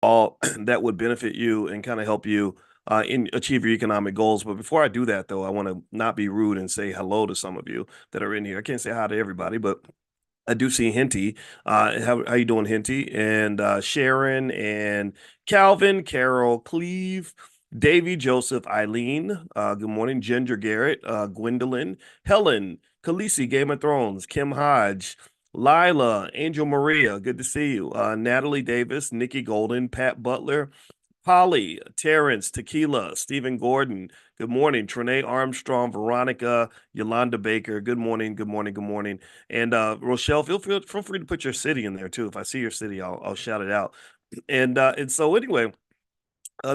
all that would benefit you and kind of help you in achieve your economic goals. But before I do that, though, I want to not be rude and say hello to some of you that are in here. I can't say hi to everybody, but I do see Hinty. How you doing, Hinty? And Sharon and Calvin, Carol, Cleve, Davy, Joseph, Eileen. Good morning, Ginger Garrett, Gwendolyn, Helen, Khaleesi, Game of Thrones, Kim Hodge, Lila, Angel Maria. Good to see you. Natalie Davis, Nikki Golden, Pat Butler, Polly, Terrence, Tequila, Stephen Gordon. Good morning, Trinae Armstrong, Veronica, Yolanda Baker. Good morning, good morning, good morning. And Rochelle, feel free to put your city in there too. If I see your city, I'll shout it out. And so anyway,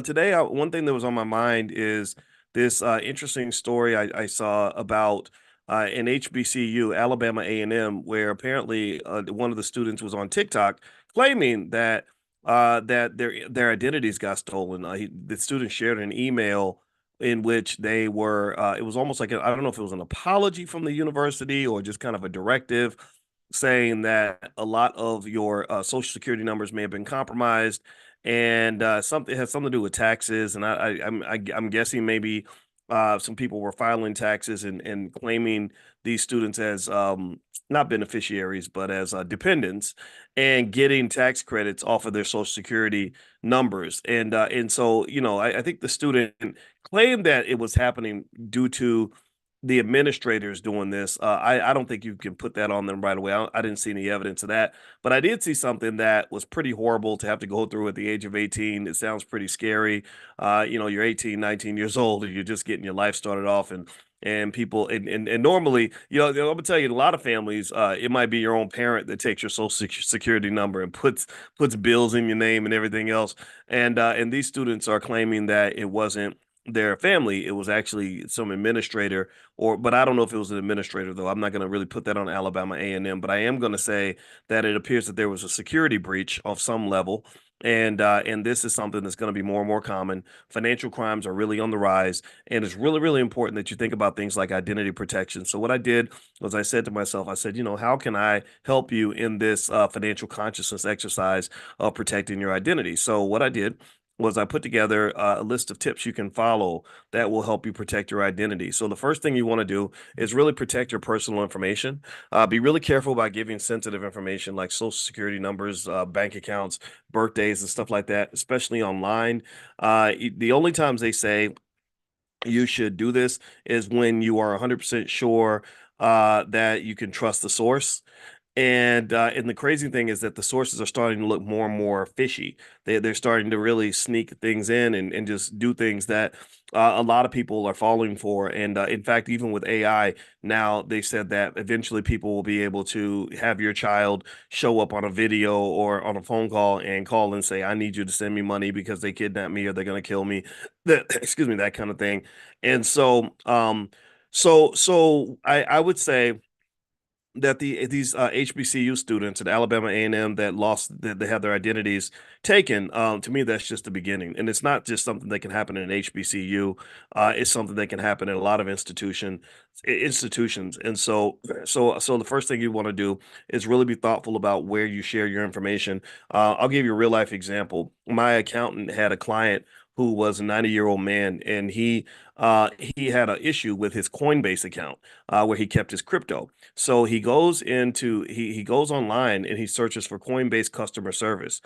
today one thing that was on my mind is this interesting story I saw about an HBCU, Alabama A&M, where apparently one of the students was on TikTok claiming that that their identities got stolen. The student shared an email in which they were. It was almost like I don't know if it was an apology from the university or just kind of a directive saying that a lot of your social security numbers may have been compromised and something has something to do with taxes. And I'm guessing maybe some people were filing taxes and claiming these students as not beneficiaries, but as dependents, and getting tax credits off of their social security numbers. And so I think the student claimed that it was happening due to the administrators doing this. I don't think you can put that on them right away. I didn't see any evidence of that, but I did see something that was pretty horrible to have to go through at the age of 18. It sounds pretty scary. You're 18, 19 years old, and you're just getting your life started off, and people and normally, I'm gonna tell you, in a lot of families, it might be your own parent that takes your social security number and puts bills in your name and everything else. And these students are claiming that it wasn't their family, it was actually some administrator, but I don't know if it was an administrator, though. I'm not going to really put that on Alabama A&M, but I am going to say that it appears that there was a security breach of some level. And this is something that's going to be more and more common. Financial crimes are really on the rise, and it's really, really important that you think about things like identity protection. So what I did was I said to myself, I said, how can I help you in this financial consciousness exercise of protecting your identity? So what I did was I put together a list of tips you can follow that will help you protect your identity. So the first thing you want to do is really protect your personal information. Be really careful about giving sensitive information like social security numbers, bank accounts, birthdays, and stuff like that, especially online. The only times they say you should do this is when you are 100% sure that you can trust the source. And the crazy thing is that the sources are starting to look more and more fishy. They're starting to really sneak things in and just do things that a lot of people are falling for. And in fact, even with AI now, they said that eventually people will be able to have your child show up on a video or on a phone call and call and say, "I need you to send me money because they kidnapped me or they're going to kill me." That excuse me, that kind of thing. And so I would say that these HBCU students at Alabama A&M that they have their identities taken, to me that's just the beginning, and it's not just something that can happen in an HBCU. It's something that can happen in a lot of institutions. And so the first thing you want to do is really be thoughtful about where you share your information. I'll give you a real life example. My accountant had a client who was a 90-year-old man, and he had an issue with his Coinbase account where he kept his crypto. So he goes online and he searches for Coinbase customer service,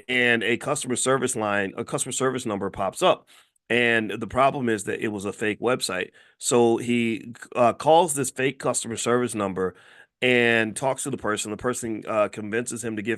and a customer service number pops up. And the problem is that it was a fake website. So he calls this fake customer service number and talks to the person. The person convinces him to give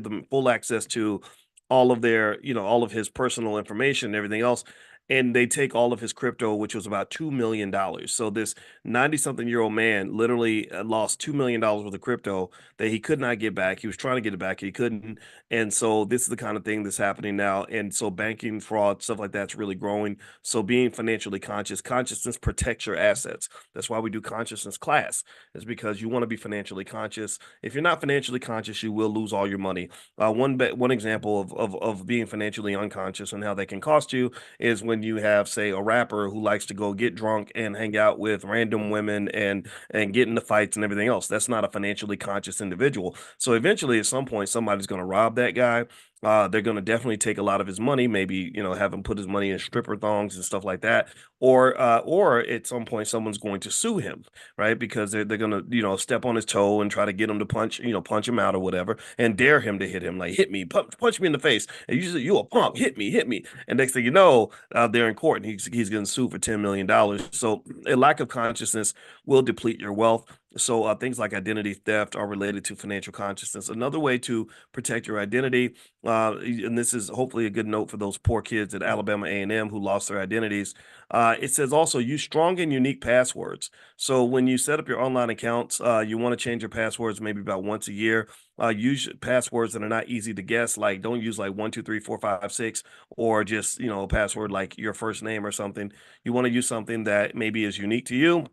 them full access to all of his personal information and everything else. And they take all of his crypto, which was about $2 million. So this 90-something-year-old man literally lost $2 million worth of crypto that he could not get back. He was trying to get it back, he couldn't. And so this is the kind of thing that's happening now. And so banking fraud, stuff like that's really growing. So being financially consciousness protects your assets. That's why we do consciousness class, is because you want to be financially conscious. If you're not financially conscious, you will lose all your money. One example of being financially unconscious and how that can cost you is when you have, say, a rapper who likes to go get drunk and hang out with random women and get into fights and everything else. That's not a financially conscious individual. So eventually, at some point, somebody's going to rob that guy. They're going to definitely take a lot of his money, maybe, have him put his money in stripper thongs and stuff like that. Or at some point, someone's going to sue him, right? Because they're going to, step on his toe and try to get him to punch him out or whatever, and dare him to hit him, like, hit me, punch me in the face. And usually, you a punk, hit me, hit me. And next thing you know, they're in court and he's getting sued for $10 million. So a lack of consciousness will deplete your wealth. So things like identity theft are related to financial consciousness. Another way to protect your identity, and this is hopefully a good note for those poor kids at Alabama A&M who lost their identities. It says also use strong and unique passwords. So when you set up your online accounts, you want to change your passwords maybe about once a year. Use passwords that are not easy to guess. Like, don't use like 1 2 3 4 5 6, or just a password like your first name or something. You want to use something that maybe is unique to you,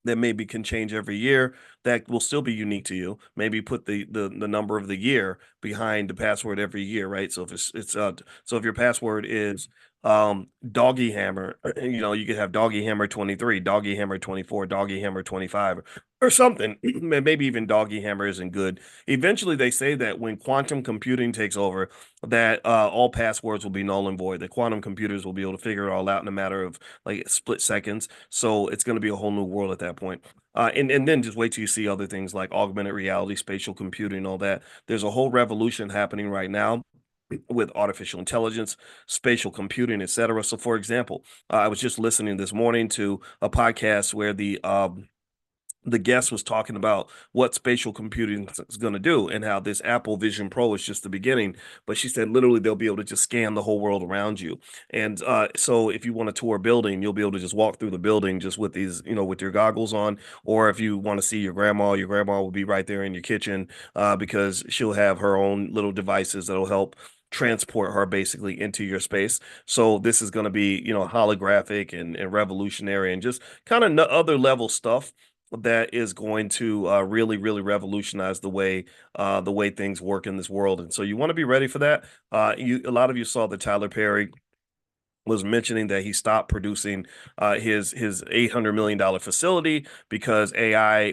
that maybe can change every year, that will still be unique to you. Maybe put the number of the year behind the password every year, right? So if so if your password is doggy hammer, you could have doggy hammer 23, doggy hammer 24, doggy hammer 25, or something. Maybe even doggy hammer isn't good. Eventually they say that when quantum computing takes over, that all passwords will be null and void. The quantum computers will be able to figure it all out in a matter of like split seconds. So it's going to be a whole new world at that point. And then just wait till you see other things like augmented reality, spatial computing, all that. There's a whole revolution happening right now with artificial intelligence, spatial computing, etc. So, for example, I was just listening this morning to a podcast where the guest was talking about what spatial computing is going to do and how this Apple Vision Pro is just the beginning. But she said literally they'll be able to just scan the whole world around you. And so if you want to tour a building, you'll be able to just walk through the building just with these, with your goggles on. Or if you want to see your grandma will be right there in your kitchen, because she'll have her own little devices that'll help transport her basically into your space. So this is going to be, holographic and revolutionary and just kind of other level stuff that is going to really, really revolutionize the way things work in this world. And so you want to be ready for that. A lot of you saw that Tyler Perry was mentioning that he stopped producing his $800 million facility because AI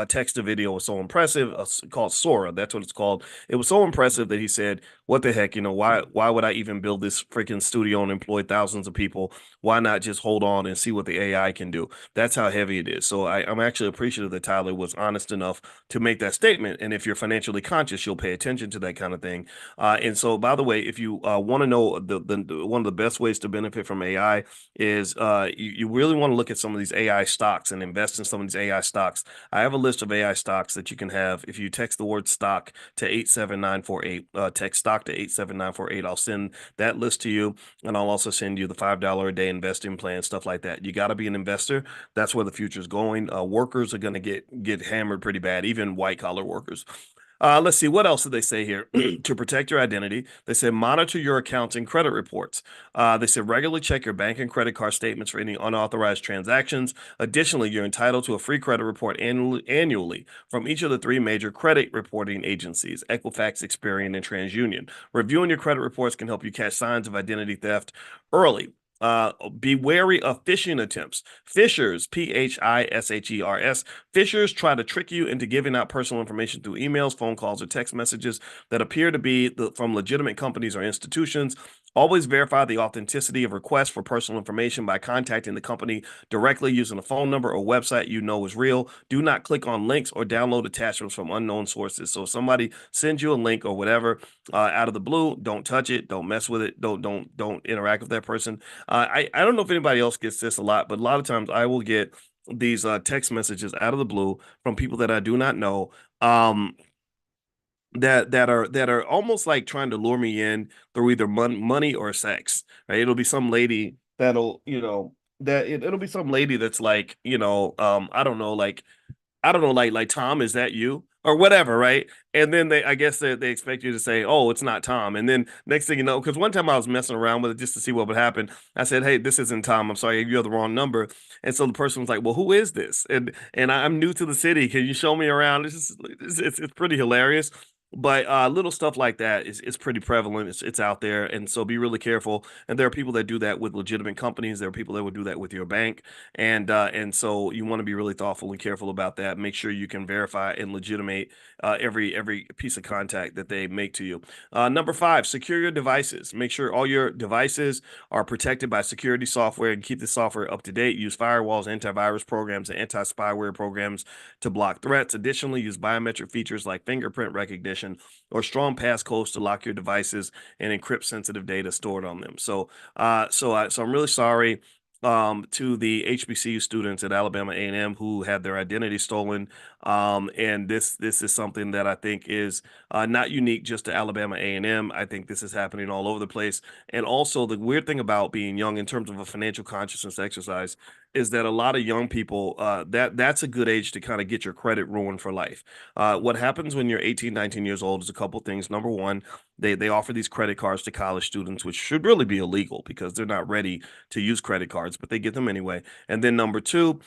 text to video was so impressive, called Sora. That's what it's called. It was so impressive that he said, "What the heck? Why would I even build this freaking studio and employ thousands of people? Why not just hold on and see what the AI can do?" That's how heavy it is. So I'm actually appreciative that Tyler was honest enough to make that statement. And if you're financially conscious, you'll pay attention to that kind of thing. And so, by the way, if you want to know one of the best ways to benefit from AI is you really want to look at some of these AI stocks and invest in some of these AI stocks. I have a list of AI stocks that you can have if you text the word stock to 87948. Text stock to 87948. I'll send that list to you, and I'll also send you the $5 a day investing plan, stuff like that. You got to be an investor. That's where the future is going. Workers are going to get hammered pretty bad, even white collar workers. Let's see, what else did they say here? To protect your identity, they said monitor your accounts and credit reports. They said regularly check your bank and credit card statements for any unauthorized transactions. Additionally, you're entitled to a free credit report annually from each of the three major credit reporting agencies, Equifax, Experian, and TransUnion. Reviewing your credit reports can help you catch signs of identity theft early. Be wary of phishing attempts. Phishers, Phishers. Phishers try to trick you into giving out personal information through emails, phone calls, or text messages that appear to be from legitimate companies or institutions. Always verify the authenticity of requests for personal information by contacting the company directly using a phone number or website you know is real. Do not click on links or download attachments from unknown sources. So if somebody sends you a link or whatever out of the blue, don't touch it, don't mess with it, don't interact with that person. I don't know if anybody else gets this a lot, but a lot of times I will get these text messages out of the blue from people that I do not know. That are almost like trying to lure me in through either money or sex, right? It'll be some lady that'll, it'll be some lady that's like, I don't know, like Tom, is that you? Or whatever, right? And then I guess they expect you to say, "Oh, it's not Tom." And then next thing you know, because one time I was messing around with it just to see what would happen. I said, "Hey, this isn't Tom. I'm sorry, you have the wrong number." And so the person was like, "Well, who is this?" And I'm new to the city. Can you show me around? It's pretty hilarious. But little stuff like that is pretty prevalent. It's out there, and so be really careful. And there are people that do that with legitimate companies. There are people that would do that with your bank, and so you want to be really thoughtful and careful about that. Make sure you can verify and legitimate every piece of contact that they make to you. Number five, secure your devices. Make sure all your devices are protected by security software and keep the software up to date. Use firewalls, antivirus programs, and anti-spyware programs to block threats. Additionally, use biometric features like fingerprint recognition or strong passcodes to lock your devices and encrypt sensitive data stored on them. So I'm really sorry to the HBCU students at Alabama A&M who had their identity stolen. And this is something that I think is not unique just to Alabama A&M. I think this is happening all over the place. And also the weird thing about being young in terms of a financial consciousness exercise is that a lot of young people that's a good age to kind of get your credit ruined for life. What happens when you're 18, 19 years old is a couple things. Number one, they offer these credit cards to college students, which should really be illegal because they're not ready to use credit cards, but they get them anyway. And then number two,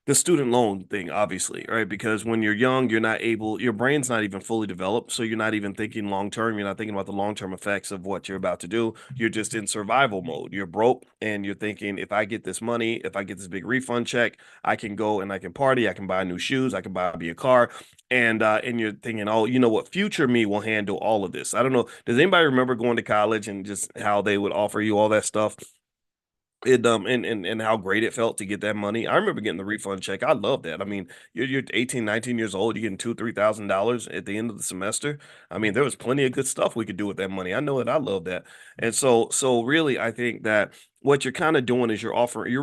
the student loan thing, obviously, right? Because when you're young, you're not able, your brain's not even fully developed. So you're not even thinking long term. You're not thinking about the long term effects of what you're about to do. You're just in survival mode. You're broke and you're thinking, if I get this money, if I get this big refund check, I can go and I can party. I can buy new shoes. I can buy me a car. And you're thinking, oh, you know what? Future me will handle all of this. I don't know. Does anybody remember going to college and just how they would offer you all that stuff? And how great it felt to get that money. I remember getting the refund check. I love that. I mean, you're 18, 19 years old, you're getting $2,000, $3,000 at the end of the semester. I mean, there was plenty of good stuff we could do with that money. I know it. I love that. And so really, I think that what you're kind of doing is you're offering,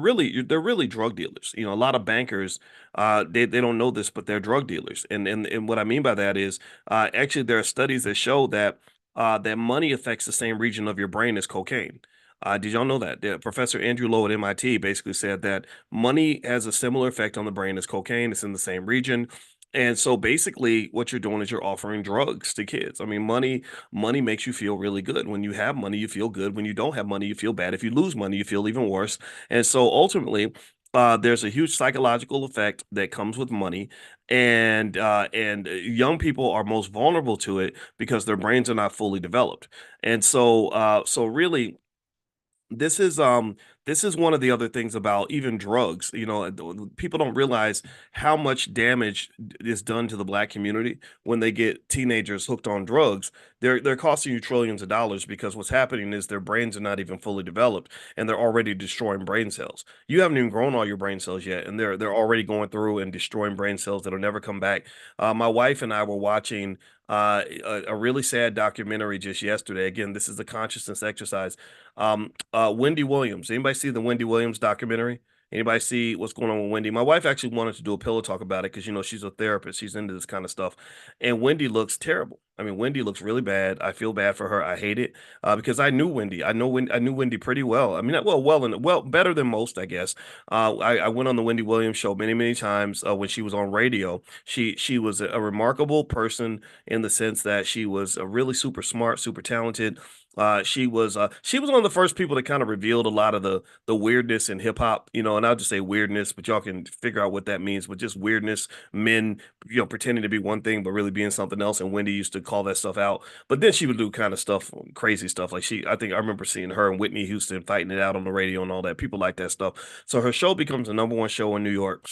they're really drug dealers. You know, a lot of bankers, they don't know this, but they're drug dealers. And what I mean by that is, actually, there are studies that show that that money affects the same region of your brain as cocaine. Did y'all know that? Professor Andrew Lowe at MIT basically said that money has a similar effect on the brain as cocaine. It's in the same region. And so basically what you're doing is you're offering drugs to kids. I mean, money makes you feel really good. When you have money, you feel good. When you don't have money, you feel bad. If you lose money, you feel even worse. And so ultimately, there's a huge psychological effect that comes with money, and young people are most vulnerable to it because their brains are not fully developed. And so really this is this is one of the other things about even drugs. You know, people don't realize how much damage is done to the black community when they get teenagers hooked on drugs. They're costing you trillions of dollars because what's happening is their brains are not even fully developed and they're already destroying brain cells. You haven't even grown all your brain cells yet, and they're already going through and destroying brain cells that'll never come back. My wife and I were watching a really sad documentary just yesterday. Again, this is a consciousness exercise. Wendy Williams. Anybody see the Wendy Williams documentary? Anybody see what's going on with Wendy? My wife actually wanted to do a pillow talk about it because you know she's a therapist. She's into this kind of stuff, and Wendy looks terrible. I mean, Wendy looks really bad. I feel bad for her. I hate it because I knew Wendy. I knew Wendy pretty well. I mean, well, better than most, I guess. I went on the Wendy Williams show many, many times when she was on radio. She was a remarkable person in the sense that she was a really super smart, super talented. She was one of the first people that kind of revealed a lot of the weirdness in hip hop, you know, and I'll just say weirdness, but y'all can figure out what that means. But just weirdness, men, you know, pretending to be one thing but really being something else. And Wendy used to call that stuff out. But then she would do kind of stuff, crazy stuff. Like I think I remember seeing her and Whitney Houston fighting it out on the radio and all that. People like that stuff. So her show becomes the number one show in New York.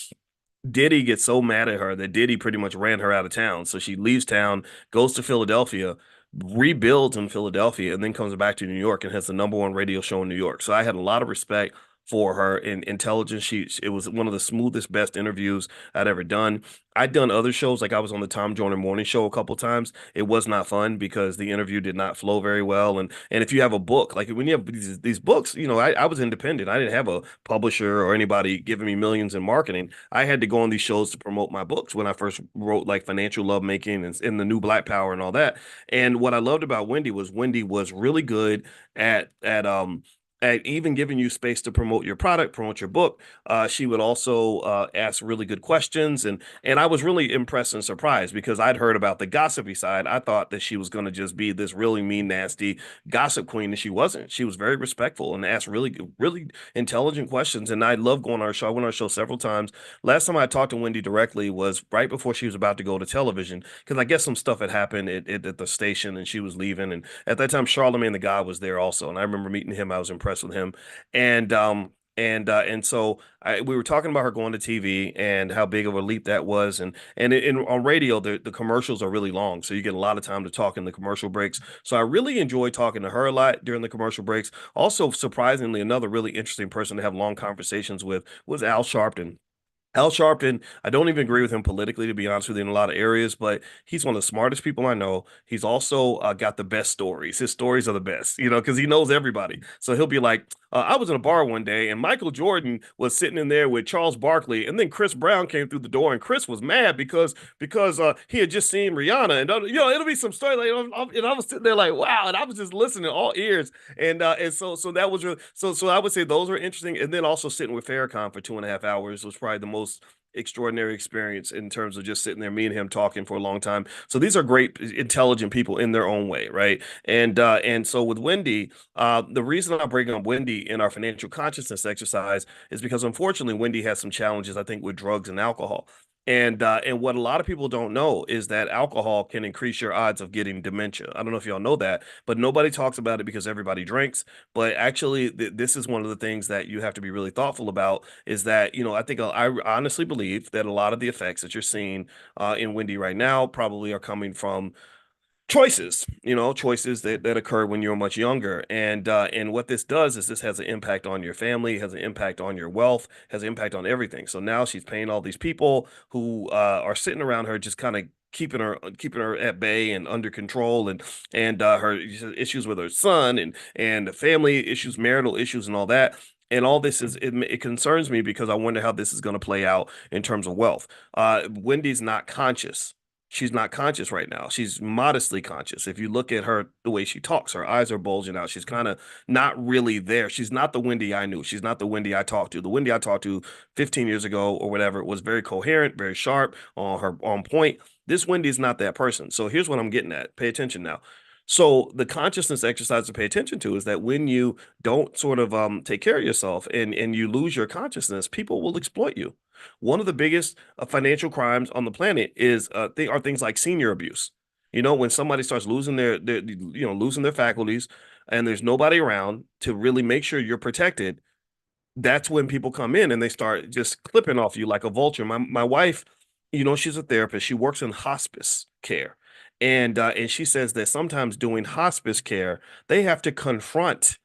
Diddy gets so mad at her that Diddy pretty much ran her out of town. So she leaves town, goes to Philadelphia, rebuilds in Philadelphia, and then comes back to New York and has the number one radio show in New York. So I had a lot of respect for her in intelligence. It was one of the smoothest, best interviews I'd ever done. I'd done other shows, like I was on the Tom Joyner Morning Show a couple times. It was not fun because the interview did not flow very well. And if you have a book, like when you have these books, you know, I was independent. I didn't have a publisher or anybody giving me millions in marketing. I had to go on these shows to promote my books when I first wrote like Financial Lovemaking and the New Black Power and all that. And what I loved about Wendy was really good at and even giving you space to promote your product, promote your book. She would also ask really good questions, and I was really impressed and surprised because I'd heard about the gossipy side. I thought that she was going to just be this really mean, nasty gossip queen, and she wasn't. She was very respectful and asked really intelligent questions. And I love going on our show. I went on our show several times. Last time I talked to Wendy directly was right before she was about to go to television because I guess some stuff had happened at the station, and she was leaving. And at that time, Charlemagne the God was there also, and I remember meeting him. I was impressed with him, and so we were talking about her going to TV and how big of a leap that was, and on radio the commercials are really long, so you get a lot of time to talk in the commercial breaks. So I really enjoy talking to her a lot during the commercial breaks. Also, surprisingly, another really interesting person to have long conversations with was Al Sharpton. Al Sharpton, I don't even agree with him politically, to be honest with you, in a lot of areas, but he's one of the smartest people I know. He's also got the best stories. His stories are the best, because he knows everybody. So he'll be like, I was in a bar one day and Michael Jordan was sitting in there with Charles Barkley, and then Chris Brown came through the door, and Chris was mad because he had just seen Rihanna, and it'll be some story like, and I was sitting there like, wow, and I was just listening all ears, and so that was really, so I would say those were interesting, and then also sitting with Farrakhan for 2.5 hours was probably the most extraordinary experience in terms of just sitting there, me and him talking for a long time. So these are great, intelligent people in their own way, right? And so with Wendy, the reason I bring up Wendy in our financial consciousness exercise is because unfortunately Wendy has some challenges, I think, with drugs and alcohol. And what a lot of people don't know is that alcohol can increase your odds of getting dementia. I don't know if y'all know that, but nobody talks about it because everybody drinks. But actually, this is one of the things that you have to be really thoughtful about. Is that I think I honestly believe that a lot of the effects that you're seeing in Wendy right now probably are coming from choices that occur when you're much younger. And what this does is this has an impact on your family, has an impact on your wealth, has an impact on everything. So now she's paying all these people who are sitting around her, just kind of keeping her at bay and under control, and her issues with her son, and family issues, marital issues, and all that. And all this it concerns me because I wonder how this is going to play out in terms of wealth. Wendy's not conscious. She's not conscious right now. She's modestly conscious. If you look at her, the way she talks, her eyes are bulging out. She's kind of not really there. She's not the Wendy I knew. She's not the Wendy I talked to. The Wendy I talked to 15 years ago or whatever was very coherent, very sharp, on point. This Wendy is not that person. So here's what I'm getting at. Pay attention now. So the consciousness exercise to pay attention to is that when you don't sort of take care of yourself and you lose your consciousness, people will exploit you. One of the biggest financial crimes on the planet is they are things like senior abuse. When somebody starts losing their faculties, and there's nobody around to really make sure you're protected, that's when people come in and they start just clipping off you like a vulture. My wife, she's a therapist. She works in hospice care. And she says that sometimes doing hospice care, they have to confront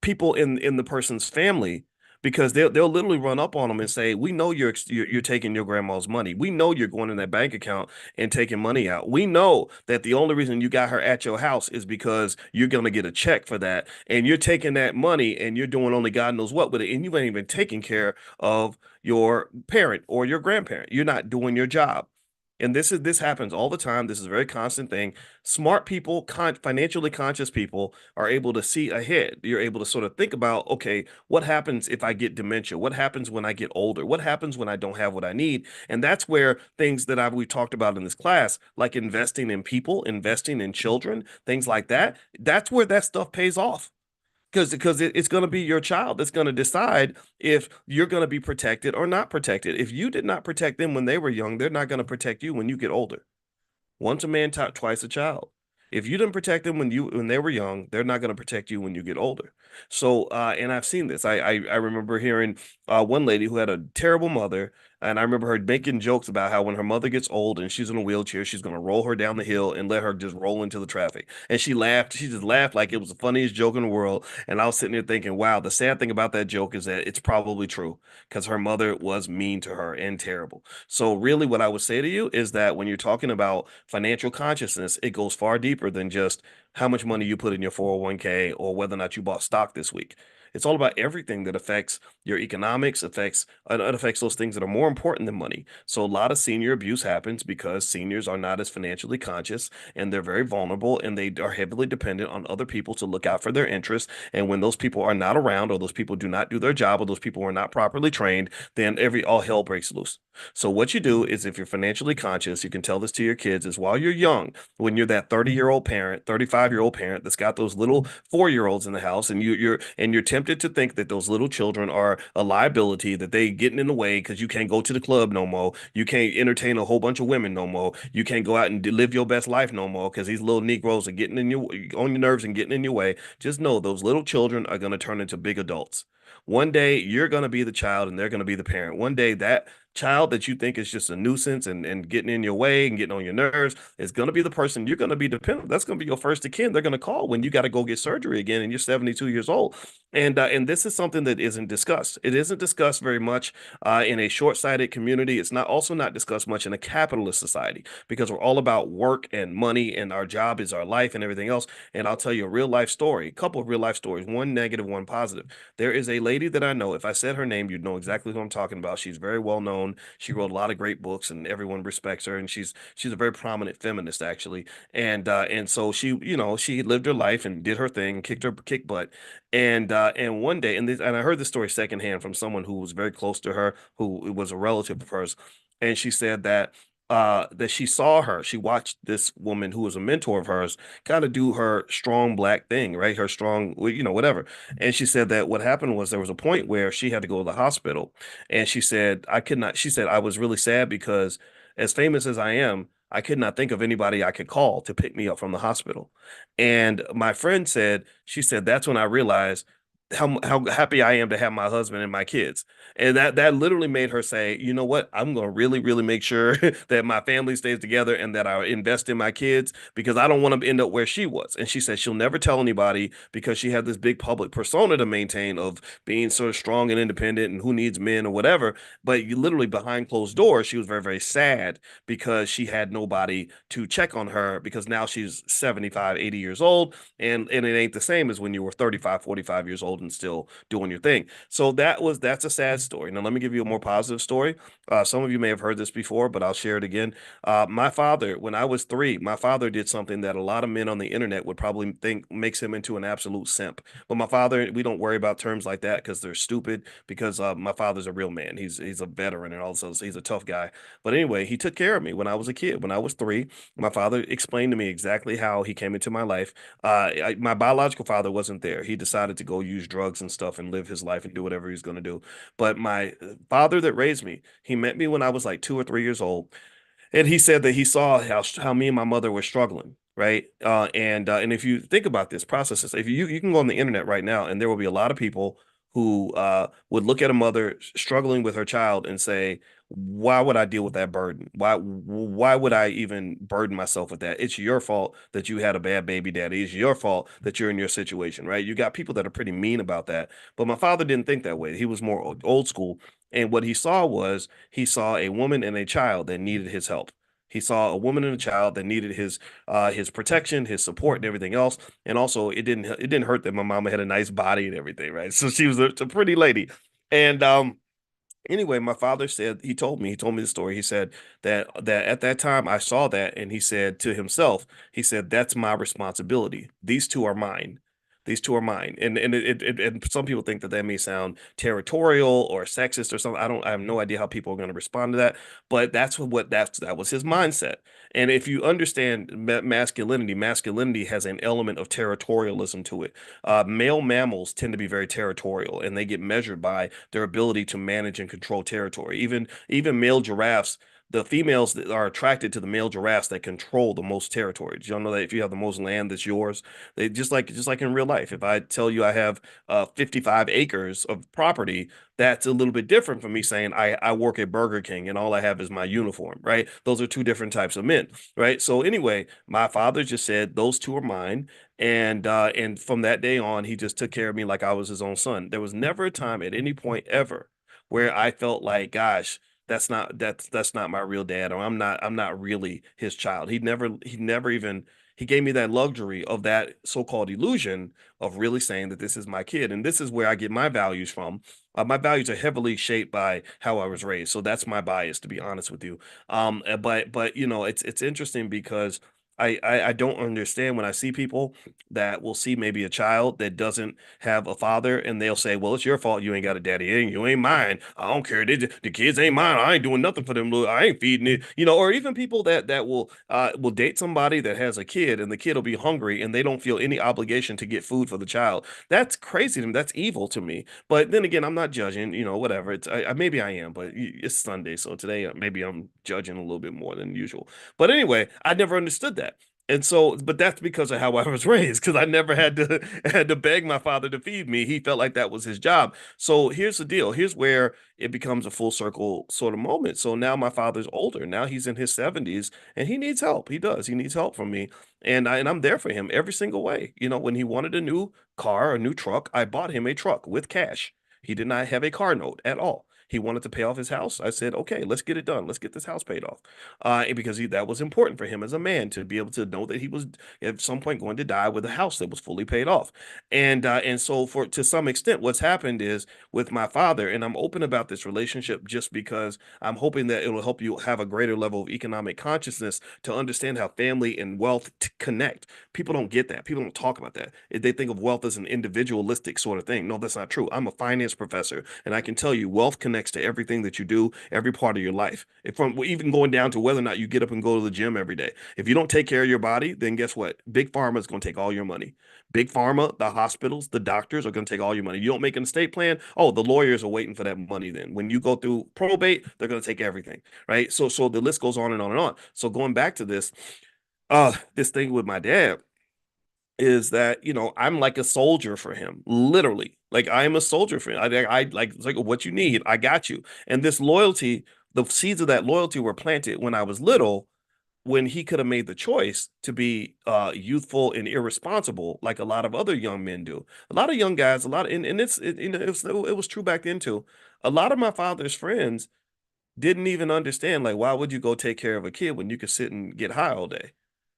people in the person's family because they'll literally run up on them and say, "We know you're taking your grandma's money. We know you're going in that bank account and taking money out. We know that the only reason you got her at your house is because you're gonna get a check for that, and you're taking that money and you're doing only God knows what with it, and you ain't even taking care of your parent or your grandparent. You're not doing your job." And this happens all the time. This is a very constant thing. Smart people, financially conscious people are able to see ahead. You're able to sort of think about, okay, what happens if I get dementia? What happens when I get older? What happens when I don't have what I need? And that's where things that we talked about in this class, like investing in people, investing in children, things like that, that's where that stuff pays off because it's going to be your child that's going to decide if you're going to be protected or not protected. If you did not protect them when they were young, they're not going to protect you when you get older. Once a man, twice a child. If you didn't protect them when they were young, they're not going to protect you when you get older. So, and I've seen this. I remember hearing one lady who had a terrible mother, and I remember her making jokes about how when her mother gets old and she's in a wheelchair, she's going to roll her down the hill and let her just roll into the traffic. And she laughed. She just laughed like it was the funniest joke in the world. And I was sitting there thinking, wow, the sad thing about that joke is that it's probably true because her mother was mean to her and terrible. So, really, what I would say to you is that when you're talking about financial consciousness, it goes far deeper than just how much money you put in your 401k, or whether or not you bought stock this week. It's all about everything that affects your economics, affects it affects those things that are more important than money. So a lot of senior abuse happens because seniors are not as financially conscious, and they're very vulnerable, and they are heavily dependent on other people to look out for their interests. And when those people are not around, or those people do not do their job, or those people are not properly trained, then every all hell breaks loose. So what you do is, if you're financially conscious, you can tell this to your kids, is while you're young, when you're that 30-year-old parent, 35-year-old parent that's got those little 4-year-olds in the house, and you're tempted to think that those little children are a liability, that they getting in the way because you can't go to the club no more, you can't entertain a whole bunch of women no more, you can't go out and live your best life no more because these little Negroes are getting in your on your nerves and getting in your way. Just know those little children are going to turn into big adults. One day you're going to be the child and they're going to be the parent. One day that child that you think is just a nuisance and getting in your way and getting on your nerves is going to be the person you're going to be dependent. That's going to be your first of kin. They're going to call when you got to go get surgery again and you're 72 years old. And this is something that isn't discussed. It isn't discussed very much in a short-sighted community. It's not also not discussed much in a capitalist society, because we're all about work and money, and our job is our life and everything else. And I'll tell you a real life story, a couple of real life stories, one negative, one positive. There is a lady that I know. If I said her name, you'd know exactly who I'm talking about. She's very well known. She wrote a lot of great books, and everyone respects her. And she's a very prominent feminist, actually. And so she lived her life and did her thing, kicked butt. And one day, and I heard this story secondhand from someone who was very close to her, who was a relative of hers, and she said that she watched this woman who was a mentor of hers kind of do her strong black thing, right? Her strong, whatever. And she said that what happened was there was a point where she had to go to the hospital. And she said, I could not, she said, I was really sad because, as famous as I am, I could not think of anybody I could call to pick me up from the hospital. And my friend said, she said, that's when I realized how happy I am to have my husband and my kids. And that literally made her say, you know what? I'm going to really, really make sure that my family stays together and that I invest in my kids, because I don't want to end up where she was. And she said she'll never tell anybody because she had this big public persona to maintain of being sort of strong and independent and who needs men or whatever. But you literally, behind closed doors, she was very, very sad because she had nobody to check on her, because now she's 75, 80 years old, and it ain't the same as when you were 35, 45 years old and still doing your thing. So that's a sad story. Now let me give you a more positive story. Some of you may have heard this before, but I'll share it again. My father, when I was 3, my father did something that a lot of men on the internet would probably think makes him into an absolute simp. But my father, we don't worry about terms like that because they're stupid, because my father's a real man. He's a veteran, and also he's a tough guy. But anyway, he took care of me when I was a kid. When I was 3, my father explained to me exactly how he came into my life. My biological father wasn't there. He decided to go use drugs and stuff and live his life and do whatever he's going to do. But my father that raised me, he met me when I was like 2 or 3 years old, and he said that he saw how me and my mother were struggling, right? And if you think about this process, if you can go on the internet right now, and there will be a lot of people who would look at a mother struggling with her child and say, why would I deal with that burden? Why would I even burden myself with that? It's your fault that you had a bad baby daddy. It's your fault that you're in your situation, right? You got people that are pretty mean about that. But my father didn't think that way. He was more old school. And what he saw was, he saw a woman and a child that needed his help. He saw a woman and a child that needed his protection, his support, and everything else. And also, it didn't hurt that my mama had a nice body and everything, right? So she was a pretty lady. And anyway, my father said, he told me the story. He said that at that time I saw that, and he said to himself, he said, that's my responsibility. These two are mine. These two are mine. And some people think that that may sound territorial or sexist or something. I have no idea how people are going to respond to that, but that was his mindset. And if you understand masculinity has an element of territorialism to it. Male mammals tend to be very territorial, and they get measured by their ability to manage and control territory. Even male giraffes, the females that are attracted to the male giraffes that control the most territory. Do you know that if you have the most land, that's yours? They just like in real life. If I tell you I have 55 acres of property, that's a little bit different from me saying I work at Burger King and all I have is my uniform, right? Those are two different types of men, right? So anyway, my father just said those two are mine, and from that day on, he just took care of me like I was his own son. There was never a time at any point ever where I felt like, gosh, that's not my real dad, or I'm not really his child. He never even He gave me that luxury of that so-called illusion of really saying that this is my kid. And this is where I get my values from. My values are heavily shaped by how I was raised. So that's my bias, to be honest with you. But you know, it's interesting because I don't understand when I see people that will see maybe a child that doesn't have a father and they'll say, well, it's your fault you ain't got a daddy. You ain't mine. I don't care. The kids ain't mine. I ain't doing nothing for them. I ain't feeding it. You know, or even people that will date somebody that has a kid and the kid will be hungry and they don't feel any obligation to get food for the child. That's crazy to me. That's evil to me. But then again, I'm not judging, you know, whatever. Maybe I am, but it's Sunday. So today maybe I'm judging a little bit more than usual. But anyway, I never understood that. And so, but that's because of how I was raised, because I never had to beg my father to feed me. He felt like that was his job. So here's the deal. Here's where it becomes a full circle sort of moment. So now my father's older. Now he's in his 70s and he needs help. He does. He needs help from me. And I'm there for him every single way. You know, when he wanted a new car, a new truck, I bought him a truck with cash. He did not have a car note at all. He wanted to pay off his house. I said, okay, let's get it done. Let's get this house paid off. Because that was important for him as a man to be able to know that he was at some point going to die with a house that was fully paid off. And so for to some extent, what's happened is with my father, and I'm open about this relationship just because I'm hoping that it will help you have a greater level of economic consciousness to understand how family and wealth connect. People don't get that. People don't talk about that. They think of wealth as an individualistic sort of thing. No, that's not true. I'm a finance professor, and I can tell you wealth connects to everything that you do, every part of your life. From even going down to whether or not you get up and go to the gym every day. If you don't take care of your body, then guess what? Big Pharma is going to take all your money. Big Pharma, the hospitals, the doctors are going to take all your money. You don't make an estate plan. Oh, the lawyers are waiting for that money then. When you go through probate, they're going to take everything, right? So the list goes on and on and on. So going back to this thing with my dad is that I'm like a soldier for him, literally. Like I am a soldier for him. I like it's like what you need, I got you. And this loyalty, the seeds of that loyalty were planted when I was little, when he could have made the choice to be youthful and irresponsible, like a lot of other young men do. A lot of young guys, a lot, and it was true back then too. A lot of my father's friends didn't even understand, like, why would you go take care of a kid when you could sit and get high all day?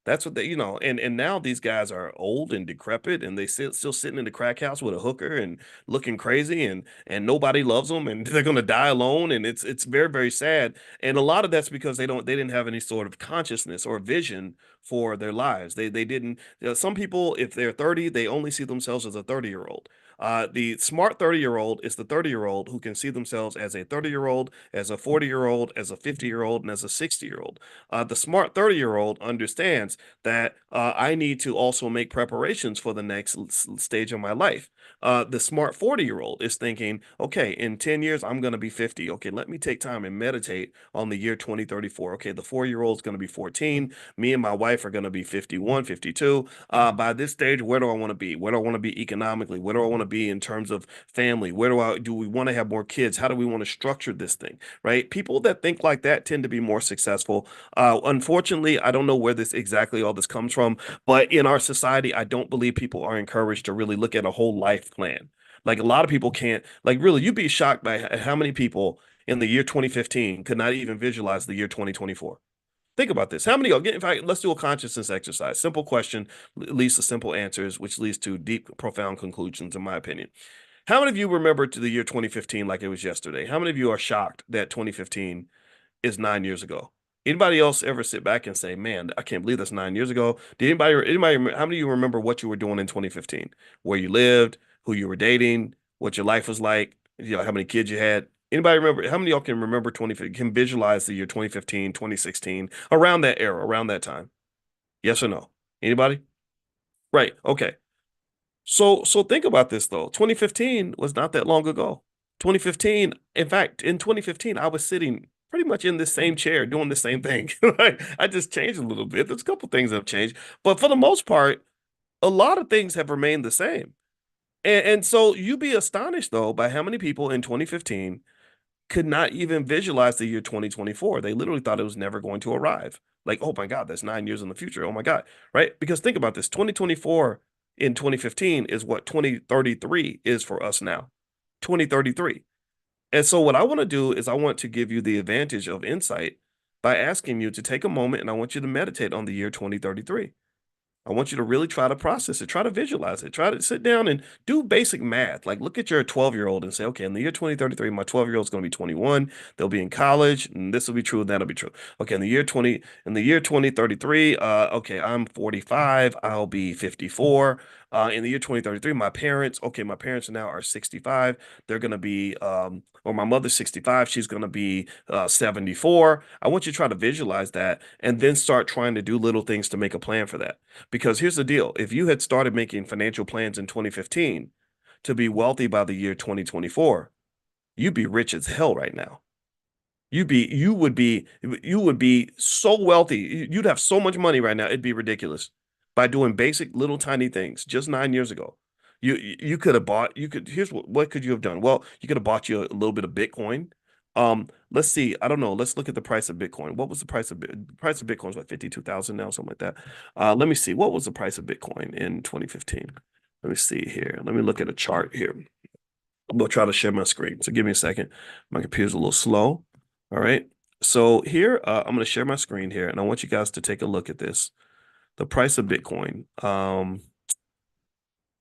That's what and now these guys are old and decrepit and they still sitting in the crack house with a hooker and looking crazy, and nobody loves them, and they're going to die alone, and it's very, very sad. And a lot of that's because they didn't have any sort of consciousness or vision for their lives. They didn't, some people, if they're 30, they only see themselves as a 30-year-old. The smart 30-year-old is the 30-year-old who can see themselves as a 30-year-old, as a 40-year-old, as a 50-year-old, and as a 60-year-old. The smart 30-year-old understands that I need to also make preparations for the next stage of my life. The smart 40-year-old is thinking, okay, in 10 years, I'm going to be 50. Okay, let me take time and meditate on the year 2034. Okay, the 4-year-old is going to be 14. Me and my wife are going to be 51, 52. By this stage, where do I want to be? Where do I want to be economically? Where do I want to be in terms of family? Where do we want to have more kids? How do we want to structure this thing? Right? People that think like that tend to be more successful. Unfortunately, I don't know where this exactly all this comes from, but in our society, I don't believe people are encouraged to really look at a whole life plan. Like a lot of people can't, like really, you'd be shocked by how many people in the year 2015 could not even visualize the year 2024. Think about this. How many, in fact, let's do a consciousness exercise. Simple question leads to simple answers, which leads to deep, profound conclusions, in my opinion. How many of you remember to the year 2015 like it was yesterday? How many of you are shocked that 2015 is 9 years ago? Anybody else ever sit back and say, man, I can't believe that's 9 years ago? Did how many of you remember what you were doing in 2015? Where you lived, who you were dating, what your life was like, how many kids you had? Anybody remember? How many of y'all can remember 2015, can visualize the year 2015, 2016, around that era, around that time? Yes or no? Anybody? Right. Okay. So think about this though. 2015 was not that long ago. 2015, in fact, in 2015, I was sitting pretty much in this same chair doing the same thing. Like, I just changed a little bit. There's a couple things that have changed, but for the most part, a lot of things have remained the same. And so you'd be astonished though by how many people in 2015 could not even visualize the year 2024. They literally thought it was never going to arrive. Like, oh my God, that's 9 years in the future. Oh my God. Right? Because think about this, 2024 in 2015 is what 2033 is for us now. 2033. And so what I want to do is I want to give you the advantage of insight by asking you to take a moment and I want you to meditate on the year 2033. I want you to really try to process it, try to visualize it, try to sit down and do basic math. Like look at your 12-year-old and say, okay, in the year 2033, my 12-year-old is going to be 21. They'll be in college, and this will be true, and that'll be true. Okay, in the year 2033, okay, I'm 45, I'll be 54. In the year 2033, my parents now are 65. They're going to be, or my mother's 65, she's going to be 74. I want you to try to visualize that and then start trying to do little things to make a plan for that. Because here's the deal. If you had started making financial plans in 2015 to be wealthy by the year 2024, you'd be rich as hell right now. You would be so wealthy. You'd have so much money right now. It'd be ridiculous by doing basic little tiny things just 9 years ago. You could have bought, you could, here's what could you have done? Well, you could have bought you a little bit of Bitcoin. Let's see. I don't know. Let's look at the price of Bitcoin. What was the price of price of Bitcoin is what, 52,000 now, something like that. Let me see. What was the price of Bitcoin in 2015? Let me see here. Let me look at a chart here. I'm gonna try to share my screen. So give me a second. My computer's a little slow. All right. So here, I'm going to share my screen here, and I want you guys to take a look at this. The price of Bitcoin.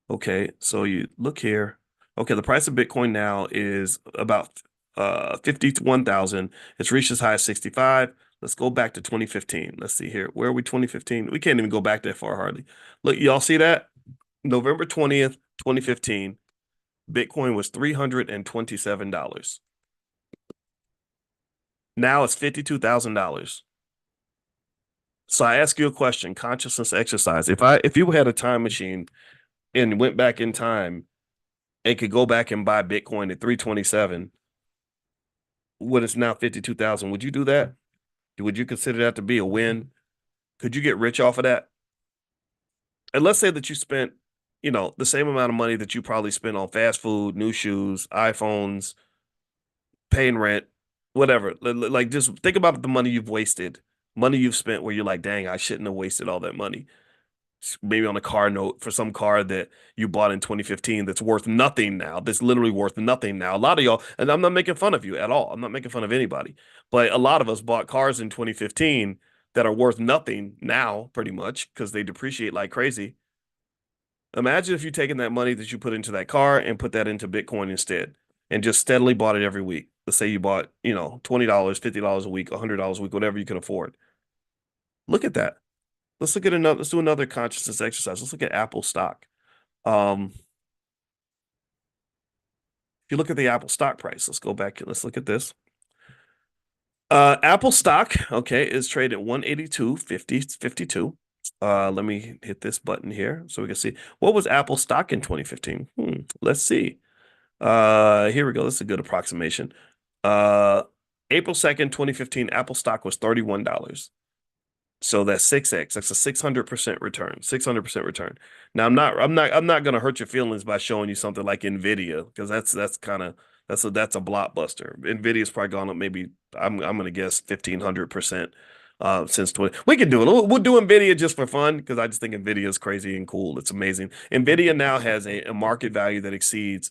Okay, so you look here. Okay, the price of Bitcoin now is about 51,000. It's reached as high as 65. Let's go back to 2015. Let's see here. Where are we 2015? We can't even go back that far hardly. Look, y'all see that? November 20th, 2015, Bitcoin was $327. Now it's $52,000. So I ask you a question, consciousness exercise. If you had a time machine and went back in time and could go back and buy Bitcoin at 327, what is now 52,000, would you do that? Would you consider that to be a win? Could you get rich off of that? And let's say that you spent, the same amount of money that you probably spent on fast food, new shoes, iPhones, paying rent, whatever. Like just think about the money you've wasted, money you've spent where you're like, dang, I shouldn't have wasted all that money. Maybe on a car note for some car that you bought in 2015 that's worth nothing now. That's literally worth nothing now. A lot of y'all, and I'm not making fun of you at all. I'm not making fun of anybody, but a lot of us bought cars in 2015 that are worth nothing now, pretty much because they depreciate like crazy. Imagine if you taken that money that you put into that car and put that into Bitcoin instead and just steadily bought it every week. Let's say you bought, $20, $50 a week, $100 a week, whatever you can afford. Look at that. Let's do another consciousness exercise. Let's look at Apple stock. If you look at the Apple stock price, let's go back and let's look at this. Apple stock, okay, is traded at 182.52. Let me hit this button here so we can see what was Apple stock in 2015. Let's see. Here we go. This is a good approximation. April 2nd, 2015, Apple stock was $31. So that's 6x. That's a 600% return. 600% return. Now I'm not gonna hurt your feelings by showing you something like Nvidia because that's kind of that's a blockbuster. Nvidia's probably gone up maybe I'm gonna guess 1,500% since 20. We can do it. We'll do Nvidia just for fun because I just think Nvidia is crazy and cool. It's amazing. Nvidia now has a market value that exceeds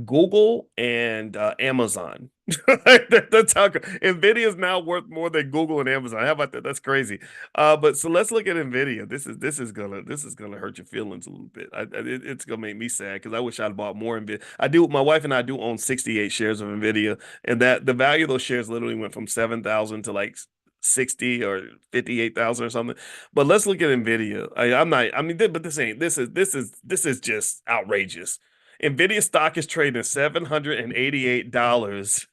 Google and Amazon. That's how Nvidia is now worth more than Google and Amazon. How about that? That's crazy. But so let's look at Nvidia. This is gonna hurt your feelings a little bit. It's gonna make me sad because I wish I'd bought more Nvidia. I do. My wife and I do own 68 shares of Nvidia, and that the value of those shares literally went from 7,000 to like 60 or 58,000 or something. But let's look at Nvidia. I'm not. I mean, but this is just outrageous. Nvidia stock is trading at $788.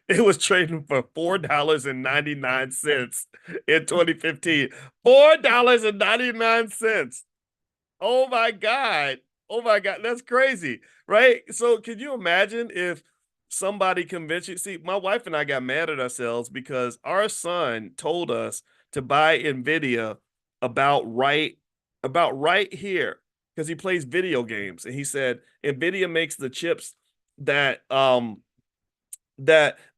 It was trading for $4.99 in 2015. $4.99. Oh my God. Oh my God. That's crazy. Right? So can you imagine if somebody convinced you? See, my wife and I got mad at ourselves because our son told us to buy Nvidia about right here because he plays video games. And he said Nvidia makes the chips that the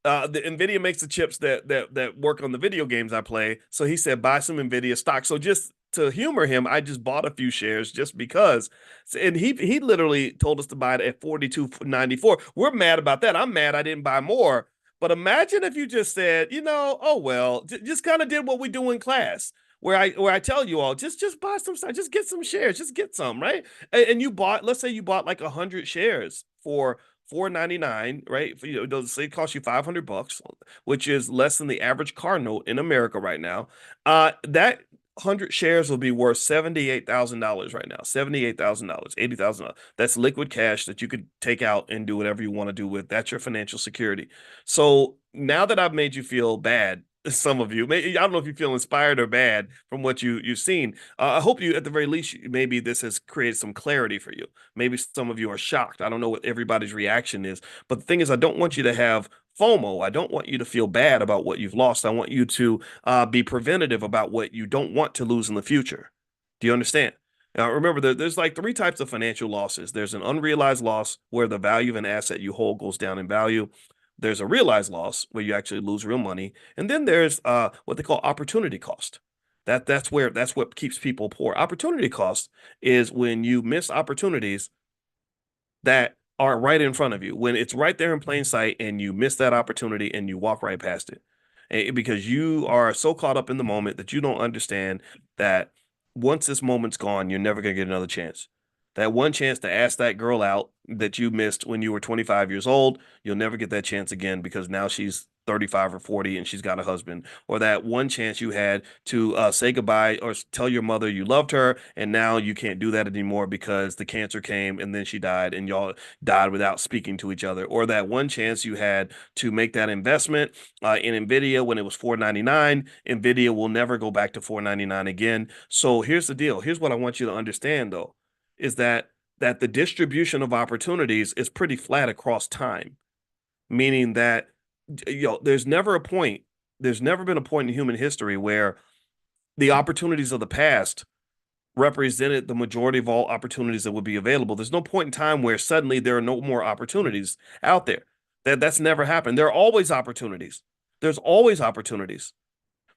Nvidia makes the chips that work on the video games I play. So he said buy some Nvidia stock. So just to humor him, I just bought a few shares just because. And he literally told us to buy it at 42.94. We're mad about that. I'm mad I didn't buy more. But imagine if you just said, oh well, just kind of did what we do in class. where I tell you all just buy some stock, just get some shares, just get some, right? And you bought, let's say you bought like 100 shares for 4.99, right? For, those say it cost you $500, which is less than the average car note in America right now. That 100 shares will be worth $78,000 right now. $78,000, $80,000. That's liquid cash that you could take out and do whatever you want to do with. That's your financial security. So now that I've made you feel bad, some of you, maybe, I don't know if you feel inspired or bad from what you've seen. I hope you, at the very least, maybe this has created some clarity for you. Maybe some of you are shocked. I don't know what everybody's reaction is, but the thing is, I don't want you to have FOMO. I don't want you to feel bad about what you've lost. I want you to be preventative about what you don't want to lose in the future. Do you understand? Now, remember, there's like three types of financial losses. There's an unrealized loss where the value of an asset you hold goes down in value. There's a realized loss where you actually lose real money, and then there's what they call opportunity cost. That's what keeps people poor. Opportunity cost is when you miss opportunities that are right in front of you, when it's right there in plain sight and you miss that opportunity and you walk right past it. Because you are so caught up in the moment that you don't understand that once this moment's gone, you're never going to get another chance. That one chance to ask that girl out that you missed when you were 25 years old, you'll never get that chance again because now she's 35 or 40 and she's got a husband. Or that one chance you had to say goodbye or tell your mother you loved her, and now you can't do that anymore because the cancer came and then she died and y'all died without speaking to each other. Or that one chance you had to make that investment in Nvidia when it was 4.99. Nvidia will never go back to 4.99 again. So here's the deal. Here's what I want you to understand though, is that the distribution of opportunities is pretty flat across time, meaning that there's never a point, there's never been a point in human history where the opportunities of the past represented the majority of all opportunities that would be available. There's no point in time where suddenly there are no more opportunities out there. That's never happened. There are always opportunities. There's always opportunities.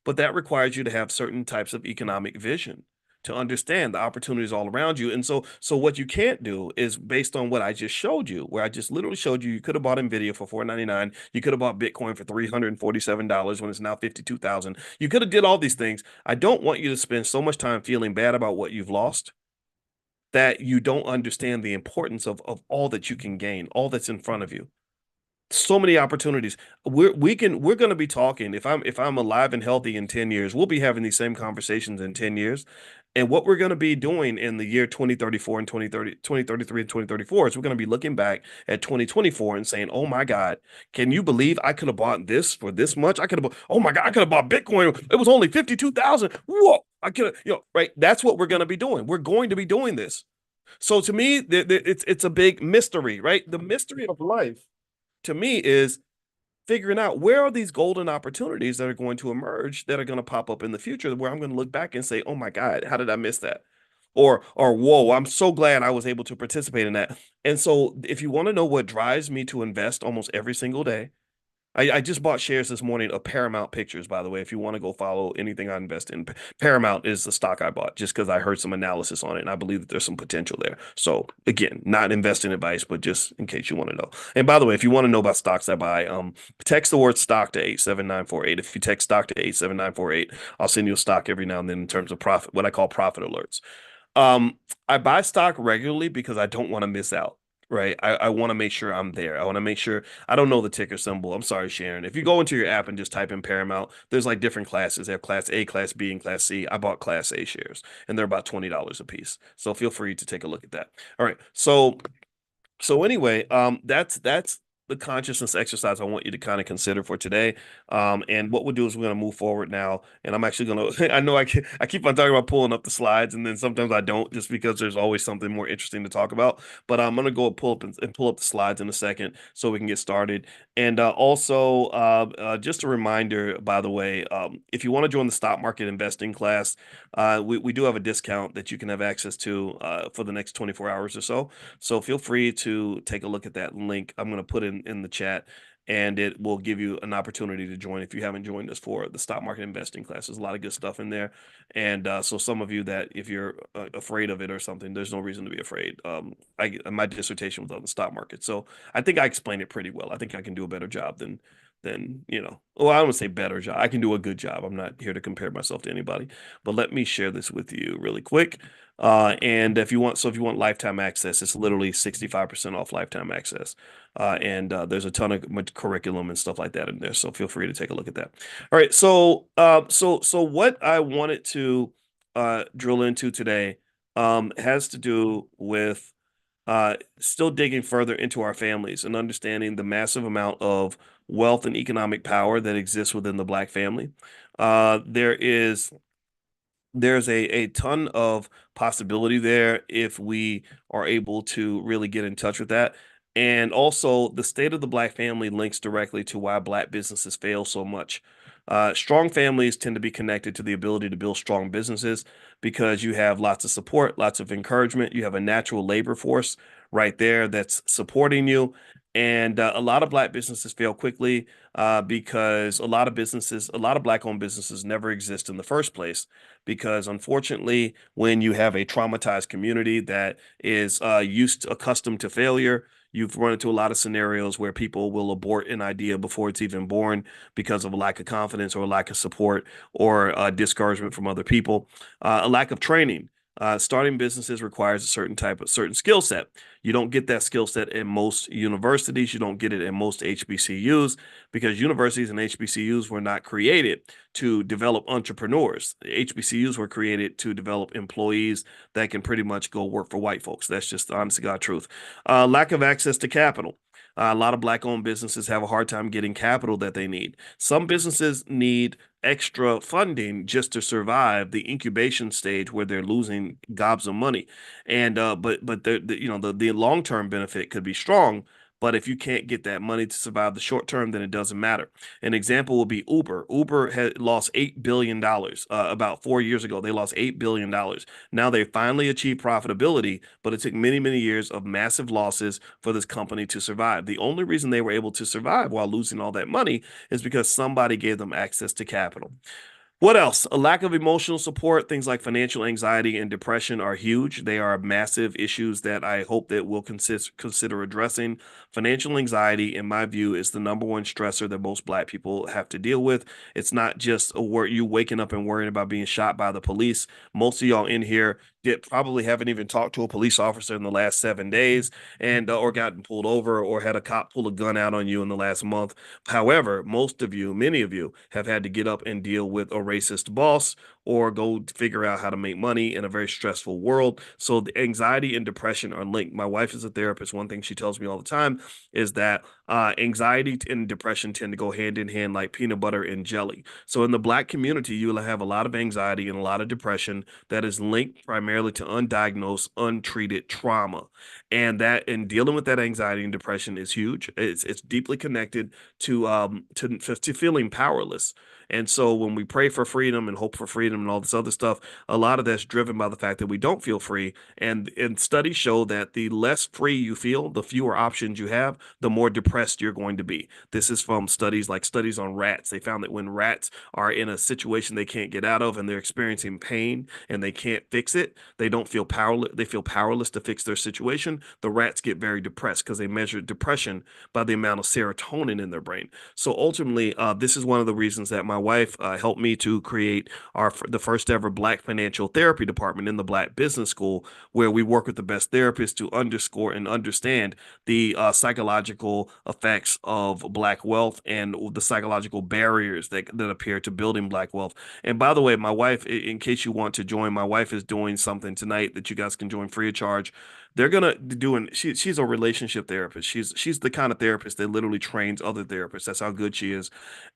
But that requires you to have certain types of economic vision to understand the opportunities all around you. And so what you can't do is based on what I just showed you, where I just literally showed you, you could have bought Nvidia for 4.99. You could have bought Bitcoin for $347 when it's now 52,000. You could have did all these things. I don't want you to spend so much time feeling bad about what you've lost that you don't understand the importance of all that you can gain, all that's in front of you. So many opportunities. We're going to be talking, if I'm alive and healthy in 10 years, we'll be having these same conversations in 10 years. And what we're going to be doing in the year 2034 and 2033 and 2034 is we're going to be looking back at 2024 and saying, "Oh my God, can you believe I could have bought this for this much? I could have oh my God, I could have bought Bitcoin. It was only 52,000. Whoa, I could have, right? That's what we're going to be doing. We're going to be doing this. So to me, it's a big mystery, right? The mystery of life to me is figuring out where are these golden opportunities that are going to emerge that are going to pop up in the future where I'm going to look back and say, "Oh my God, how did I miss that?" Or whoa, I'm so glad I was able to participate in that. And so if you want to know what drives me to invest almost every single day, I just bought shares this morning of Paramount Pictures, by the way. If you want to go follow anything I invest in, Paramount is the stock I bought just because I heard some analysis on it and I believe that there's some potential there. So again, not investing advice, but just in case you want to know. And by the way, if you want to know about stocks I buy, text the word stock to 87948. If you text stock to 87948, I'll send you a stock every now and then in terms of profit, what I call profit alerts. I buy stock regularly because I don't want to miss out. Right. I want to make sure I'm there. I want to make sure I don't know the ticker symbol. I'm sorry, Sharon. If you go into your app and just type in Paramount, there's like different classes. They have class A, class B, and class C. I bought class A shares and they're about $20 a piece. So feel free to take a look at that. All right. So anyway, that's the consciousness exercise I want you to kind of consider for today. And what we'll do is we're going to move forward now. And I'm actually going to, I know I keep on talking about pulling up the slides, and then sometimes I don't just because there's always something more interesting to talk about. But I'm going to go pull up and pull up the slides in a second so we can get started. And also, just a reminder, by the way, if you want to join the stock market investing class, we do have a discount that you can have access to for the next 24 hours or so. So feel free to take a look at that link. I'm going to put in the chat, and it will give you an opportunity to join if you haven't joined us for the stock market investing class. There's a lot of good stuff in there. And so some of you that if you're afraid of it or something, there's no reason to be afraid. My dissertation was on the stock market. So I think I explained it pretty well. I think I can do a better job then, well, I don't say better job. I can do a good job. I'm not here to compare myself to anybody, but let me share this with you really quick. And if you want lifetime access, it's literally 65% off lifetime access. And there's a ton of curriculum and stuff like that in there. So feel free to take a look at that. All right. So what I wanted to drill into today has to do with still digging further into our families and understanding the massive amount of wealth and economic power that exists within the Black family. There's a ton of possibility there if we are able to really get in touch with that. And also, the state of the Black family links directly to why Black businesses fail so much. Strong families tend to be connected to the ability to build strong businesses because you have lots of support, lots of encouragement. You have a natural labor force right there that's supporting you. And a lot of Black businesses fail quickly because a lot of Black-owned businesses never exist in the first place because unfortunately, when you have a traumatized community that is accustomed to failure, you've run into a lot of scenarios where people will abort an idea before it's even born because of a lack of confidence or a lack of support or discouragement from other people, a lack of training. Starting businesses requires a certain skill set. You don't get that skill set in most universities. You don't get it in most HBCUs because universities and HBCUs were not created to develop entrepreneurs. The HBCUs were created to develop employees that can pretty much go work for white folks. That's just the honest to God truth. Lack of access to capital. A lot of Black-owned businesses have a hard time getting capital that they need. Some businesses need extra funding just to survive the incubation stage where they're losing gobs of money. And but the long-term benefit could be strong. But if you can't get that money to survive the short term, then it doesn't matter. An example would be Uber. Uber had lost $8 billion about 4 years ago. They lost $8 billion. Now they finally achieved profitability, but it took many, many years of massive losses for this company to survive. The only reason they were able to survive while losing all that money is because somebody gave them access to capital. What else? A lack of emotional support. Things like financial anxiety and depression are huge. They are massive issues that I hope that we'll consider addressing. Financial anxiety, in my view, is the number one stressor that most Black people have to deal with. It's not just you waking up and worrying about being shot by the police. Most of y'all in here probably haven't even talked to a police officer in the last 7 days and or gotten pulled over or had a cop pull a gun out on you in the last month. However, many of you have had to get up and deal with a racist boss or go figure out how to make money in a very stressful world. So the anxiety and depression are linked. My wife is a therapist. One thing she tells me all the time is that anxiety and depression tend to go hand in hand like peanut butter and jelly. So in the Black community, you will have a lot of anxiety and a lot of depression that is linked primarily to undiagnosed, untreated trauma. And dealing with that anxiety and depression is huge. It's deeply connected to feeling powerless. And so when we pray for freedom and hope for freedom and all this other stuff, a lot of that's driven by the fact that we don't feel free. And studies show that the less free you feel, the fewer options you have, the more depressed you're going to be. This is from studies on rats. They found that when rats are in a situation they can't get out of and they're experiencing pain and they can't fix it, they don't feel powerless. They feel powerless to fix their situation. The rats get very depressed because they measure depression by the amount of serotonin in their brain. So ultimately, this is one of the reasons that my wife helped me to create the first ever Black financial therapy department in the Black Business School, where we work with the best therapists to underscore and understand the psychological effects of Black wealth and the psychological barriers that appear to building Black wealth. And by the way, my wife, in case you want to join, my wife is doing something tonight that you guys can join free of charge. They're gonna doing she's a relationship therapist. She's the kind of therapist that literally trains other therapists. That's how good she is.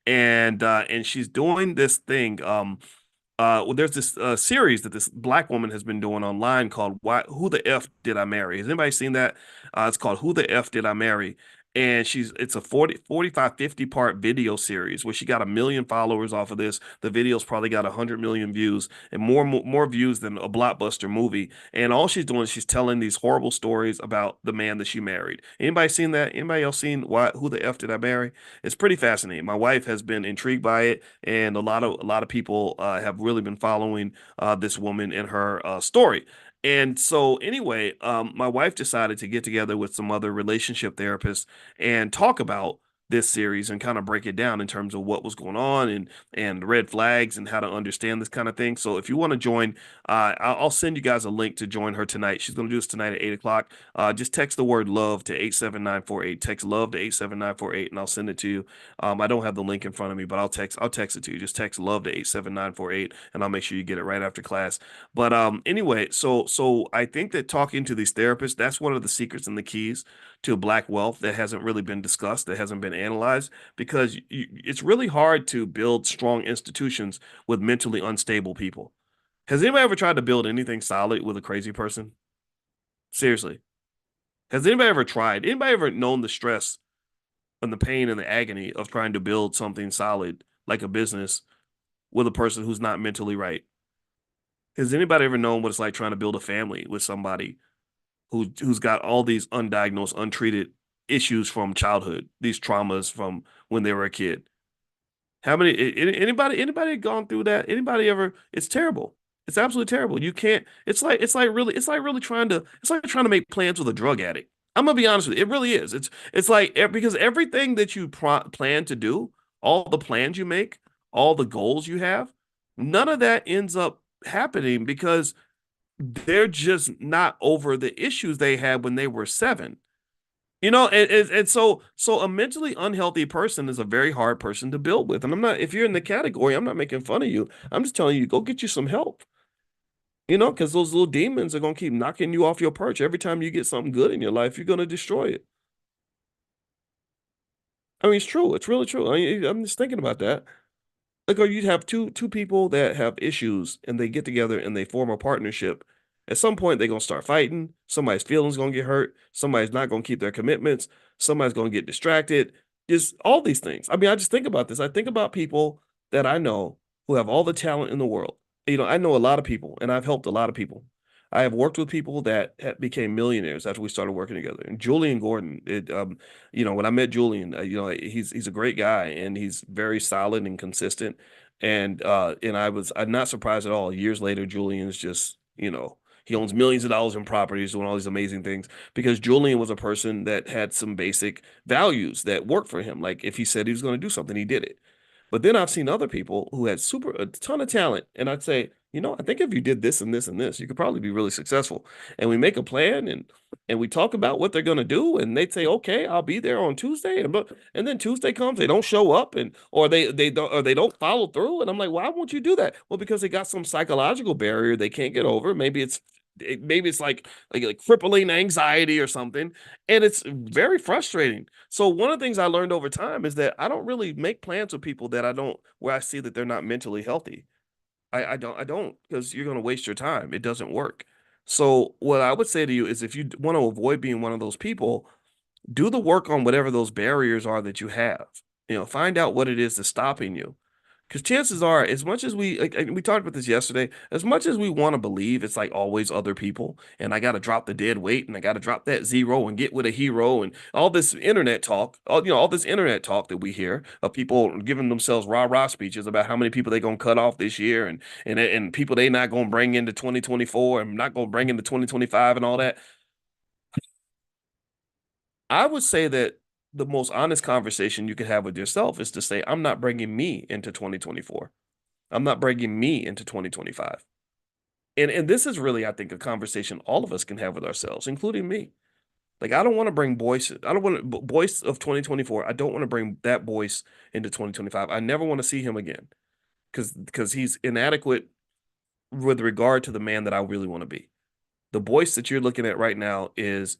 And she's doing this thing. Well, there's this series that this Black woman has been doing online called "Why Who the F Did I Marry?" Has anybody seen that? It's called "Who the F Did I Marry?" And it's a 45, 50 part video series where she got 1 million followers off of this. The video's probably got 100 million views and more views than a blockbuster movie. And all she's doing is she's telling these horrible stories about the man that she married. Anybody seen that? Anybody else seen Who the F Did I Marry? It's pretty fascinating. My wife has been intrigued by it, and a lot of people have really been following this woman and her story. And so, anyway, my wife decided to get together with some other relationship therapists and talk about this series and kind of break it down in terms of what was going on and red flags and how to understand this kind of thing. So if you want to join, I'll send you guys a link to join her tonight. She's going to do this tonight at 8 o'clock. Just text the word love to 87948. Text love to 87948, and I'll send it to you. I don't have the link in front of me, but I'll text it to you. Just text love to 87948, and I'll make sure you get it right after class. But anyway, so I think that talking to these therapists, that's one of the secrets and the keys to black wealth that hasn't really been discussed, that hasn't been analyzed, because it's really hard to build strong institutions with mentally unstable people. Has anybody ever tried to build anything solid with a crazy person? Seriously. Has anybody ever tried? Anybody ever known the stress and the pain and the agony of trying to build something solid like a business with a person who's not mentally right? Has anybody ever known what it's like trying to build a family with somebody who's got all these undiagnosed, untreated issues from childhood, these traumas from when they were a kid? How many anybody gone through that? Anybody ever? It's terrible. It's absolutely terrible. You can't. It's like trying to make plans with a drug addict. I'm gonna be honest with you. It really is. It's like because everything that you plan to do, all the plans you make, all the goals you have, none of that ends up happening because they're just not over the issues they had when they were 7. And so a mentally unhealthy person is a very hard person to build with. And I'm not, if you're in the category, I'm not making fun of you. I'm just telling you, go get you some help. Because those little demons are gonna keep knocking you off your perch. Every time you get something good in your life, you're gonna destroy it. I mean, it's true. It's really true. I'm just thinking about that. Like, or you'd have two people that have issues and they get together and they form a partnership. At some point, they're gonna start fighting. Somebody's feelings gonna get hurt. Somebody's not gonna keep their commitments. Somebody's gonna get distracted. Just all these things. I mean, I just think about this. I think about people that I know who have all the talent in the world. I know a lot of people, and I've helped a lot of people. I have worked with people that became millionaires after we started working together. And Julian Gordon, when I met Julian, he's a great guy and he's very solid and consistent. And I'm not surprised at all. Years later, Julian's just, he owns millions of dollars in properties, doing all these amazing things because Julian was a person that had some basic values that worked for him. Like if he said he was going to do something, he did it. But then I've seen other people who had a ton of talent, and I'd say, I think if you did this and this and this, you could probably be really successful. And we make a plan and we talk about what they're gonna do, and they'd say, okay, I'll be there on Tuesday. And then Tuesday comes, they don't show up, and or they don't follow through. And I'm like, why won't you do that? Well, because they got some psychological barrier they can't get over. Maybe it's like crippling anxiety or something, and it's very frustrating. So one of the things I learned over time is that I don't really make plans with people that I don't where I see that they're not mentally healthy. I don't because you're going to waste your time. It doesn't work. So what I would say to you is if you want to avoid being one of those people, do the work on whatever those barriers are that you have. Find out what it is that's stopping you. Because chances are, as much as we talked about this yesterday, as much as we want to believe it's like always other people, and I got to drop the dead weight, and I got to drop that zero and get with a hero, and all this internet talk, all this internet talk that we hear of people giving themselves rah rah speeches about how many people they gonna cut off this year, and people they not gonna bring into 2024 and not gonna bring into 2025 and all that. I would say that the most honest conversation you could have with yourself is to say, I'm not bringing me into 2024. I'm not bringing me into 2025. And this is really, I think, a conversation all of us can have with ourselves, including me. Like, I don't want to bring Boyce. I don't want to Boyce of 2024. I don't want to bring that Boyce into 2025. I never want to see him again because he's inadequate with regard to the man that I really want to be. The Boyce that you're looking at right now is,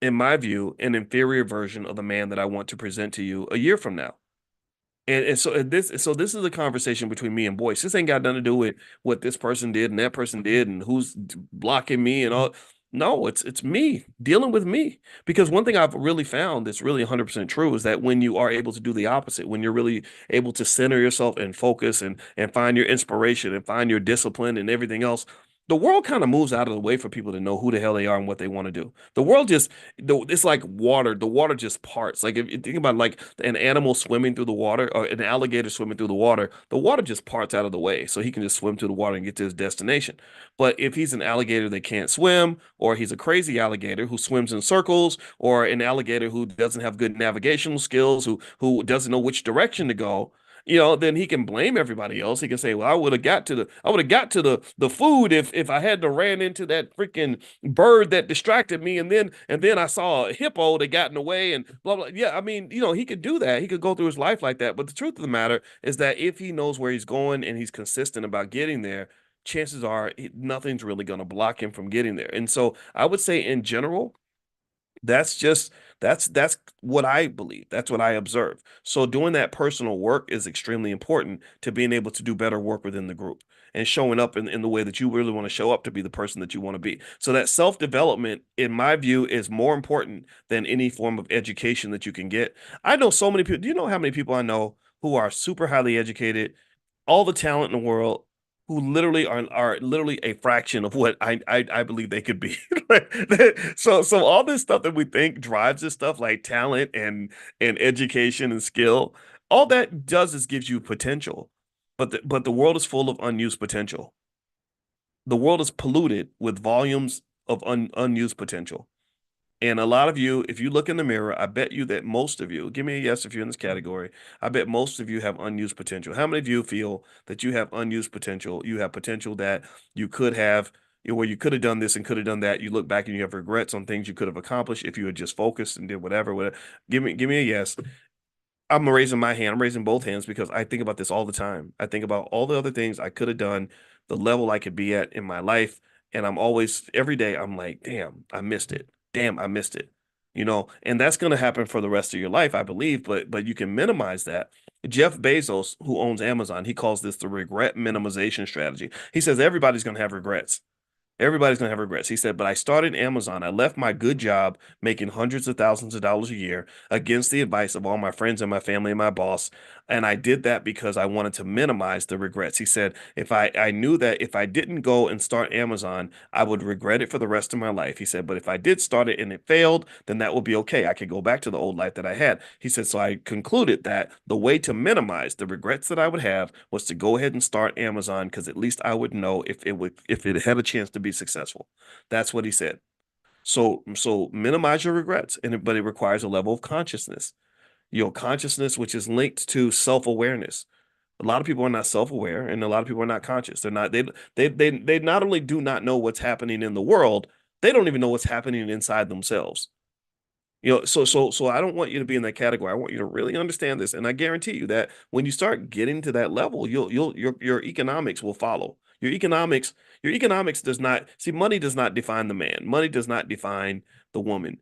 in my view, an inferior version of the man that I want to present to you a year from now. And so this is a conversation between me and Boyce. This ain't got nothing to do with what this person did and that person did and who's blocking me and all. No, it's me dealing with me. Because one thing I've really found that's really 100% true is that when you are able to do the opposite, when you're really able to center yourself and focus and find your inspiration and find your discipline and everything else, the world kind of moves out of the way for people to know who the hell they are and what they want to do. The world just, it's like water. The water just parts. Like if you think about like an animal swimming through the water or an alligator swimming through the water just parts out of the way so he can just swim through the water and get to his destination. But if he's an alligator that can't swim, or he's a crazy alligator who swims in circles, or an alligator who doesn't have good navigational skills, who doesn't know which direction to go, then he can blame everybody else. He can say, "Well, I would have got to the food if I hadn't ran into that freaking bird that distracted me, and then I saw a hippo that got in the way, and blah blah." Yeah, I mean, he could do that. He could go through his life like that. But the truth of the matter is that if he knows where he's going and he's consistent about getting there, chances are nothing's really going to block him from getting there. And so I would say, in general, that's just that's what I believe. That's what I observe. So doing that personal work is extremely important to being able to do better work within the group and showing up in the way that you really want to show up to be the person that you want to be. So that self-development, in my view, is more important than any form of education that you can get. I know so many people. Do you know how many people I know who are super highly educated, all the talent in the world, who literally are literally a fraction of what I believe they could be. So all this stuff that we think drives this stuff like talent and education and skill, all that does is gives you potential. But the world is full of unused potential. The world is polluted with volumes of unused potential. And a lot of you, if you look in the mirror, I bet you that most of you, give me a yes if you're in this category, I bet most of you have unused potential. How many of you feel that you have unused potential? You have potential that you could have, where you could have done this and could have done that. You look back and you have regrets on things you could have accomplished if you had just focused and did whatever, whatever. Give me a yes. I'm raising my hand. I'm raising both hands because I think about this all the time. I think about all the other things I could have done, the level I could be at in my life. And I'm always, every day, I'm like, damn, I missed it. Damn, I missed it. And that's going to happen for the rest of your life, I believe, but you can minimize that. Jeff Bezos, who owns Amazon, he calls this the regret minimization strategy. He says everybody's going to have regrets. Everybody's gonna have regrets. He said, but I started Amazon. I left my good job making hundreds of thousands of dollars a year against the advice of all my friends and my family and my boss. And I did that because I wanted to minimize the regrets. He said, if I knew that if I didn't go and start Amazon, I would regret it for the rest of my life. He said, but if I did start it and it failed, then that would be okay. I could go back to the old life that I had. He said, so I concluded that the way to minimize the regrets that I would have was to go ahead and start Amazon because at least I would know if it had a chance to be successful. That's what he said. So minimize your regrets, but it requires a level of consciousness. Consciousness, which is linked to self-awareness. A lot of people are not self-aware, and a lot of people are not conscious. They're not. They not only do not know what's happening in the world, they don't even know what's happening inside themselves. So I don't want you to be in that category. I want you to really understand this, and I guarantee you that when you start getting to that level, your economics will follow. Your economics does not see money does not define the man. Money does not define the woman.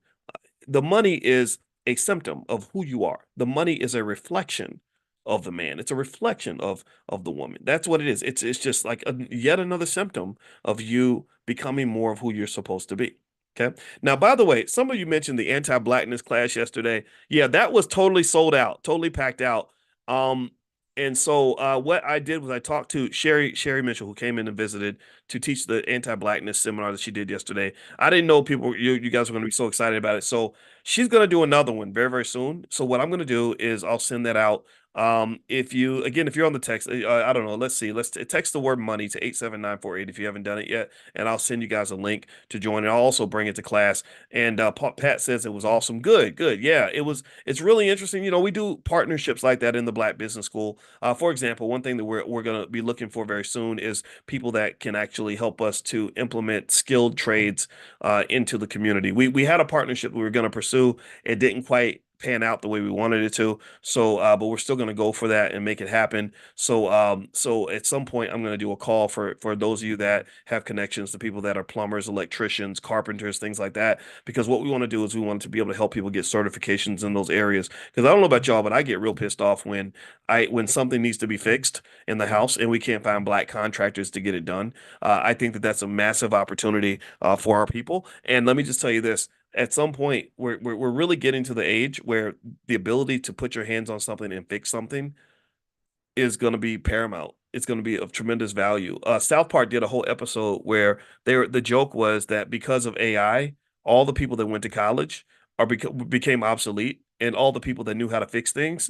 The money is a symptom of who you are. The money is a reflection of the man. It's a reflection of the woman. That's what it is. It's just like yet another symptom of you becoming more of who you're supposed to be. Okay. Now, by the way, some of you mentioned the anti-blackness class yesterday. Yeah, that was totally sold out, totally packed out. Um, and so what I did was I talked to Sherry Mitchell, who came in and visited to teach the anti-blackness seminar that she did yesterday. I didn't know you guys were going to be so excited about it. So she's going to do another one very, very soon. So what I'm going to do is I'll send that out. If you're on the text, I don't know, let's see, text the word money to 87948 if you haven't done it yet, and I'll send you guys a link to join. And I'll also bring it to class. And Pat says it was awesome. Good, good. Yeah, it's really interesting. We do partnerships like that in the Black Business School. For example, one thing that we're going to be looking for very soon is people that can actually help us to implement skilled trades into the community. We had a partnership we were going to pursue. It didn't quite pan out the way we wanted it to. So, but we're still going to go for that and make it happen. So at some point, I'm going to do a call for those of you that have connections to people that are plumbers, electricians, carpenters, things like that. Because what we want to do is we want to be able to help people get certifications in those areas. Because I don't know about y'all, but I get real pissed off when something needs to be fixed in the house and we can't find black contractors to get it done. I think that that's a massive opportunity for our people. And let me just tell you this, at some point we're really getting to the age where the ability to put your hands on something and fix something is going to be paramount. it's going to be of tremendous value. South Park did a whole episode where the joke was that because of AI, all the people that went to college became obsolete, and all the people that knew how to fix things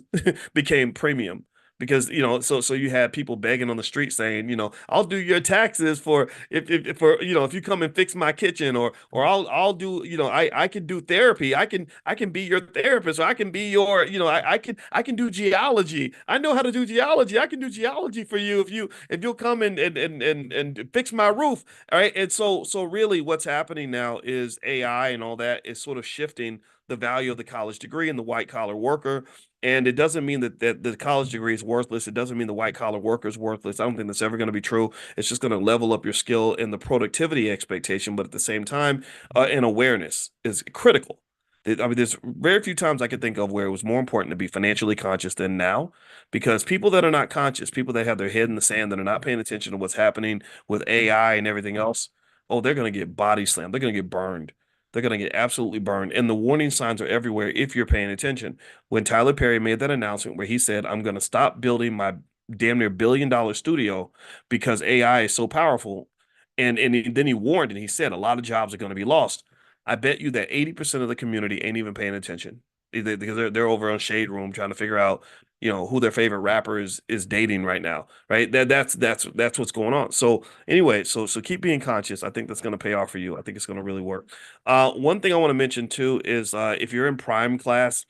became premium. Because so you had people begging on the street saying, I'll do your taxes for if for if you come and fix my kitchen, or I'll do, I can do therapy. I can be your therapist, or I can be your, I can do geology. I know how to do geology. I can do geology for you if you'll come and fix my roof. All right. And so really what's happening now is AI and all that is sort of shifting the value of the college degree and the white collar worker. And it doesn't mean that the college degree is worthless. It doesn't mean the white collar worker is worthless. I don't think that's ever going to be true. It's just going to level up your skill and the productivity expectation. But at the same time, an awareness is critical. I mean, there's very few times I can think of where it was more important to be financially conscious than now, because people that are not conscious, people that have their head in the sand, that are not paying attention to what's happening with AI and everything else, oh, they're going to get body slammed. They're going to get burned. They're going to get absolutely burned. And the warning signs are everywhere if you're paying attention. When Tyler Perry made that announcement where he said, I'm going to stop building my damn near $1 billion studio because AI is so powerful. Then he warned and he said a lot of jobs are going to be lost. I bet you that 80% of the community ain't even paying attention because they're over on Shade Room trying to figure out, who their favorite rapper is dating right now, right? That's what's going on. So anyway, so keep being conscious. I think that's going to pay off for you. I think it's going to really work. One thing I want to mention too is if you're in Prime class.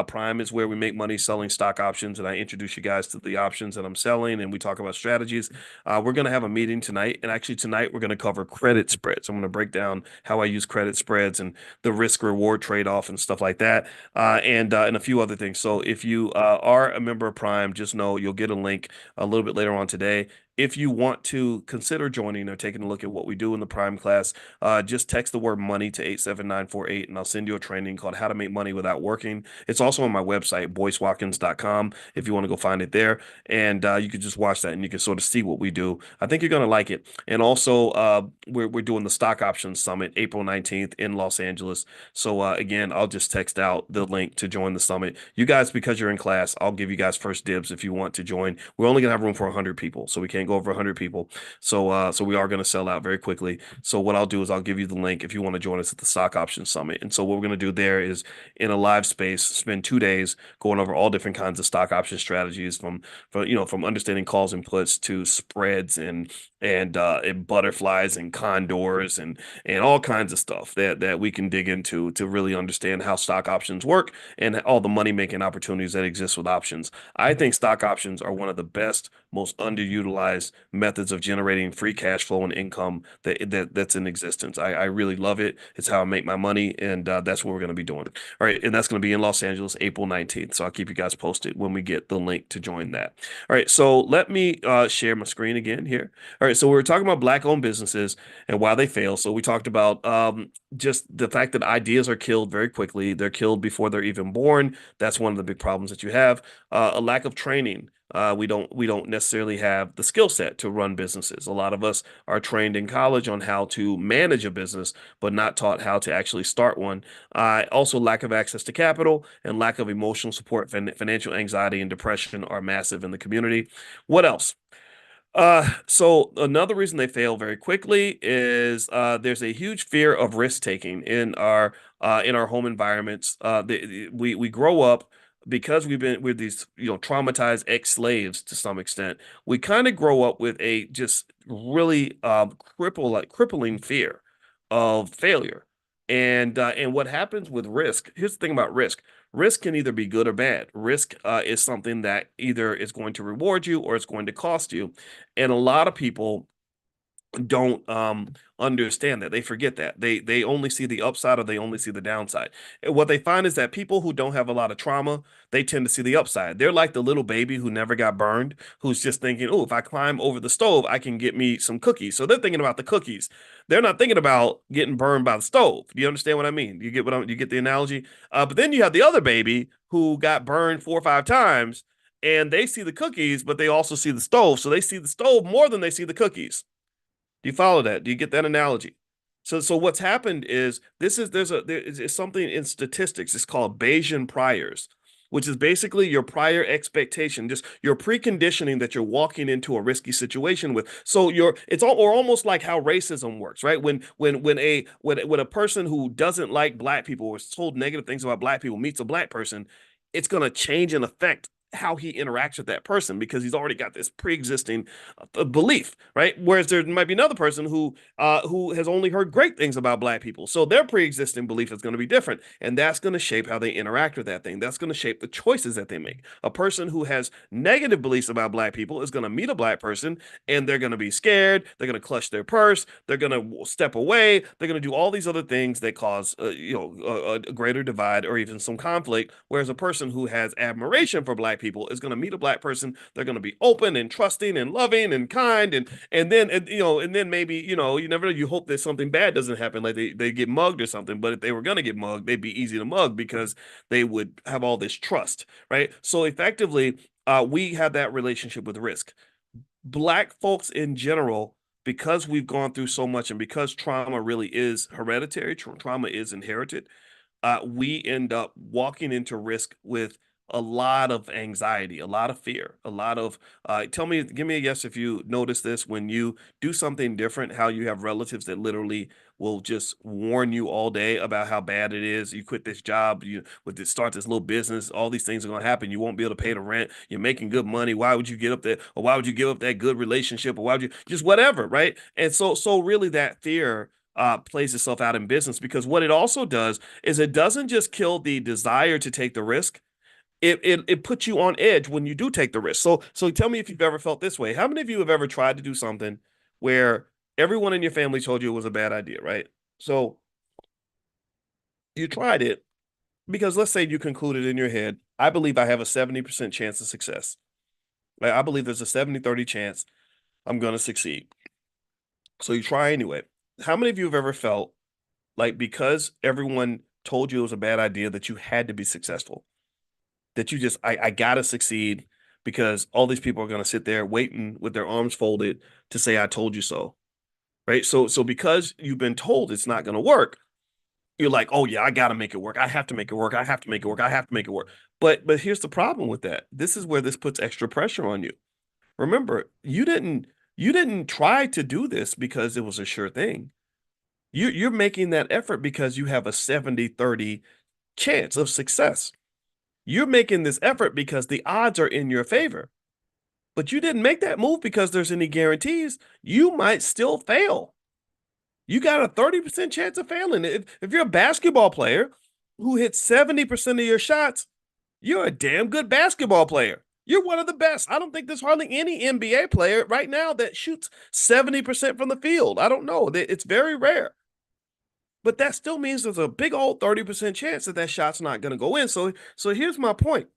Prime is where we make money selling stock options, and I introduce you guys to the options that I'm selling, and we talk about strategies. We're going to have a meeting tonight, and actually tonight we're going to cover credit spreads. I'm going to break down how I use credit spreads and the risk reward trade off and stuff like that, and a few other things. So if you are a member of Prime, just know you'll get a link a little bit later on today. If you want to consider joining or taking a look at what we do in the Prime class, just text the word money to 87948, and I'll send you a training called How to Make Money Without Working. It's also on my website, boycewatkins.com, if you want to go find it there. And you can just watch that and you can sort of see what we do. I think you're going to like it. And also, we're doing the Stock Options Summit April 19th in Los Angeles. So again, I'll just text out the link to join the summit. You guys, because you're in class, I'll give you guys first dibs if you want to join. We're only going to have room for 100 people, so we can't go over 100 people. So we are going to sell out very quickly. So what I'll do is I'll give you the link if you want to join us at the Stock Options Summit. And so what we're going to do there is in a live space, spend 2 days going over all different kinds of stock option strategies from understanding calls and puts to spreads and butterflies and condors and all kinds of stuff that we can dig into to really understand how stock options work and all the money making opportunities that exist with options. I think stock options are one of the best, most underutilized methods of generating free cash flow and income that's in existence. I really love it. It's how I make my money, and that's what we're going to be doing. All right, and that's going to be in Los Angeles, April 19th. So I'll keep you guys posted when we get the link to join that. All right, so let me share my screen again here. All right, so we were talking about Black-owned businesses and why they fail. So we talked about just the fact that ideas are killed very quickly. They're killed before they're even born. That's one of the big problems that you have. A lack of training. We don't necessarily have the skill set to run businesses. A lot of us are trained in college on how to manage a business, but not taught how to actually start one. Also, lack of access to capital and lack of emotional support, financial anxiety, and depression are massive in the community. What else? So another reason they fail very quickly is there's a huge fear of risk taking in our home environments. We grow up because we're these traumatized ex-slaves to some extent. We kind of grow up with a just really crippling fear of failure. And what happens with risk? Here's the thing about risk. Risk can either be good or bad. Risk is something that either is going to reward you or it's going to cost you. And a lot of people don't understand that. They forget that. They only see the upside or they only see the downside. And what they find is that people who don't have a lot of trauma, they tend to see the upside. They're like the little baby who never got burned, who's just thinking, oh, if I climb over the stove, I can get me some cookies. So they're thinking about the cookies. They're not thinking about getting burned by the stove. Do you understand what I mean? You get the analogy? But then you have the other baby who got burned 4 or 5 times and they see the cookies, but they also see the stove. So they see the stove more than they see the cookies. Do you follow that? Do you get that analogy? So what's happened is there's something in statistics. It's called Bayesian priors. which is basically your prior expectation, just your preconditioning that you're walking into a risky situation with. So it's all or almost like how racism works, right? When a person who doesn't like black people or is told negative things about black people meets a black person, it's going to change and affect how he interacts with that person because he's already got this pre-existing belief, right? Whereas there might be another person who has only heard great things about black people, so their pre-existing belief is going to be different, and that's going to shape how they interact with that thing. That's going to shape the choices that they make. A person who has negative beliefs about black people is going to meet a black person, and they're going to be scared. They're going to clutch their purse. They're going to step away. They're going to do all these other things that cause a greater divide or even some conflict. Whereas a person who has admiration for black people is going to meet a black person. They're going to be open and trusting and loving and kind, and then maybe you never know. You hope that something bad doesn't happen, like they get mugged or something. But if they were going to get mugged, they'd be easy to mug because they would have all this trust, right? So effectively, we have that relationship with risk. Black folks in general, because we've gone through so much and because trauma really is hereditary, trauma is inherited, we end up walking into risk with a lot of anxiety, a lot of fear, a lot of give me a guess if you notice this when you do something different, how you have relatives that literally will just warn you all day about how bad it is. You quit this job, you with this start this little business, all these things are gonna happen. You won't be able to pay the rent, you're making good money. Why would you get up there? Or why would you give up that good relationship? Or why would you just whatever, right? And so really that fear plays itself out in business because what it also does is it doesn't just kill the desire to take the risk. It puts you on edge when you do take the risk. So tell me if you've ever felt this way. How many of you have ever tried to do something where everyone in your family told you it was a bad idea, right? So you tried it because let's say you concluded in your head, I believe I have a 70% chance of success. Right? I believe there's a 70-30 chance I'm going to succeed. So you try anyway. How many of you have ever felt like because everyone told you it was a bad idea that you had to be successful? That you just I gotta succeed because all these people are gonna sit there waiting with their arms folded to say I told you so. Right. So because you've been told it's not gonna work, you're like, oh yeah, I gotta make it work. I have to make it work. I have to make it work. I have to make it work. But here's the problem with that. This is where this puts extra pressure on you. Remember, you didn't try to do this because it was a sure thing. You're making that effort because you have a 70-30 chance of success. You're making this effort because the odds are in your favor, but you didn't make that move because there's any guarantees. You might still fail. You got a 30% chance of failing. If you're a basketball player who hits 70% of your shots, you're a damn good basketball player. You're one of the best. I don't think there's hardly any NBA player right now that shoots 70% from the field. I don't know. It's very rare. But that still means there's a big old 30% chance that that shot's not going to go in. So here's my point.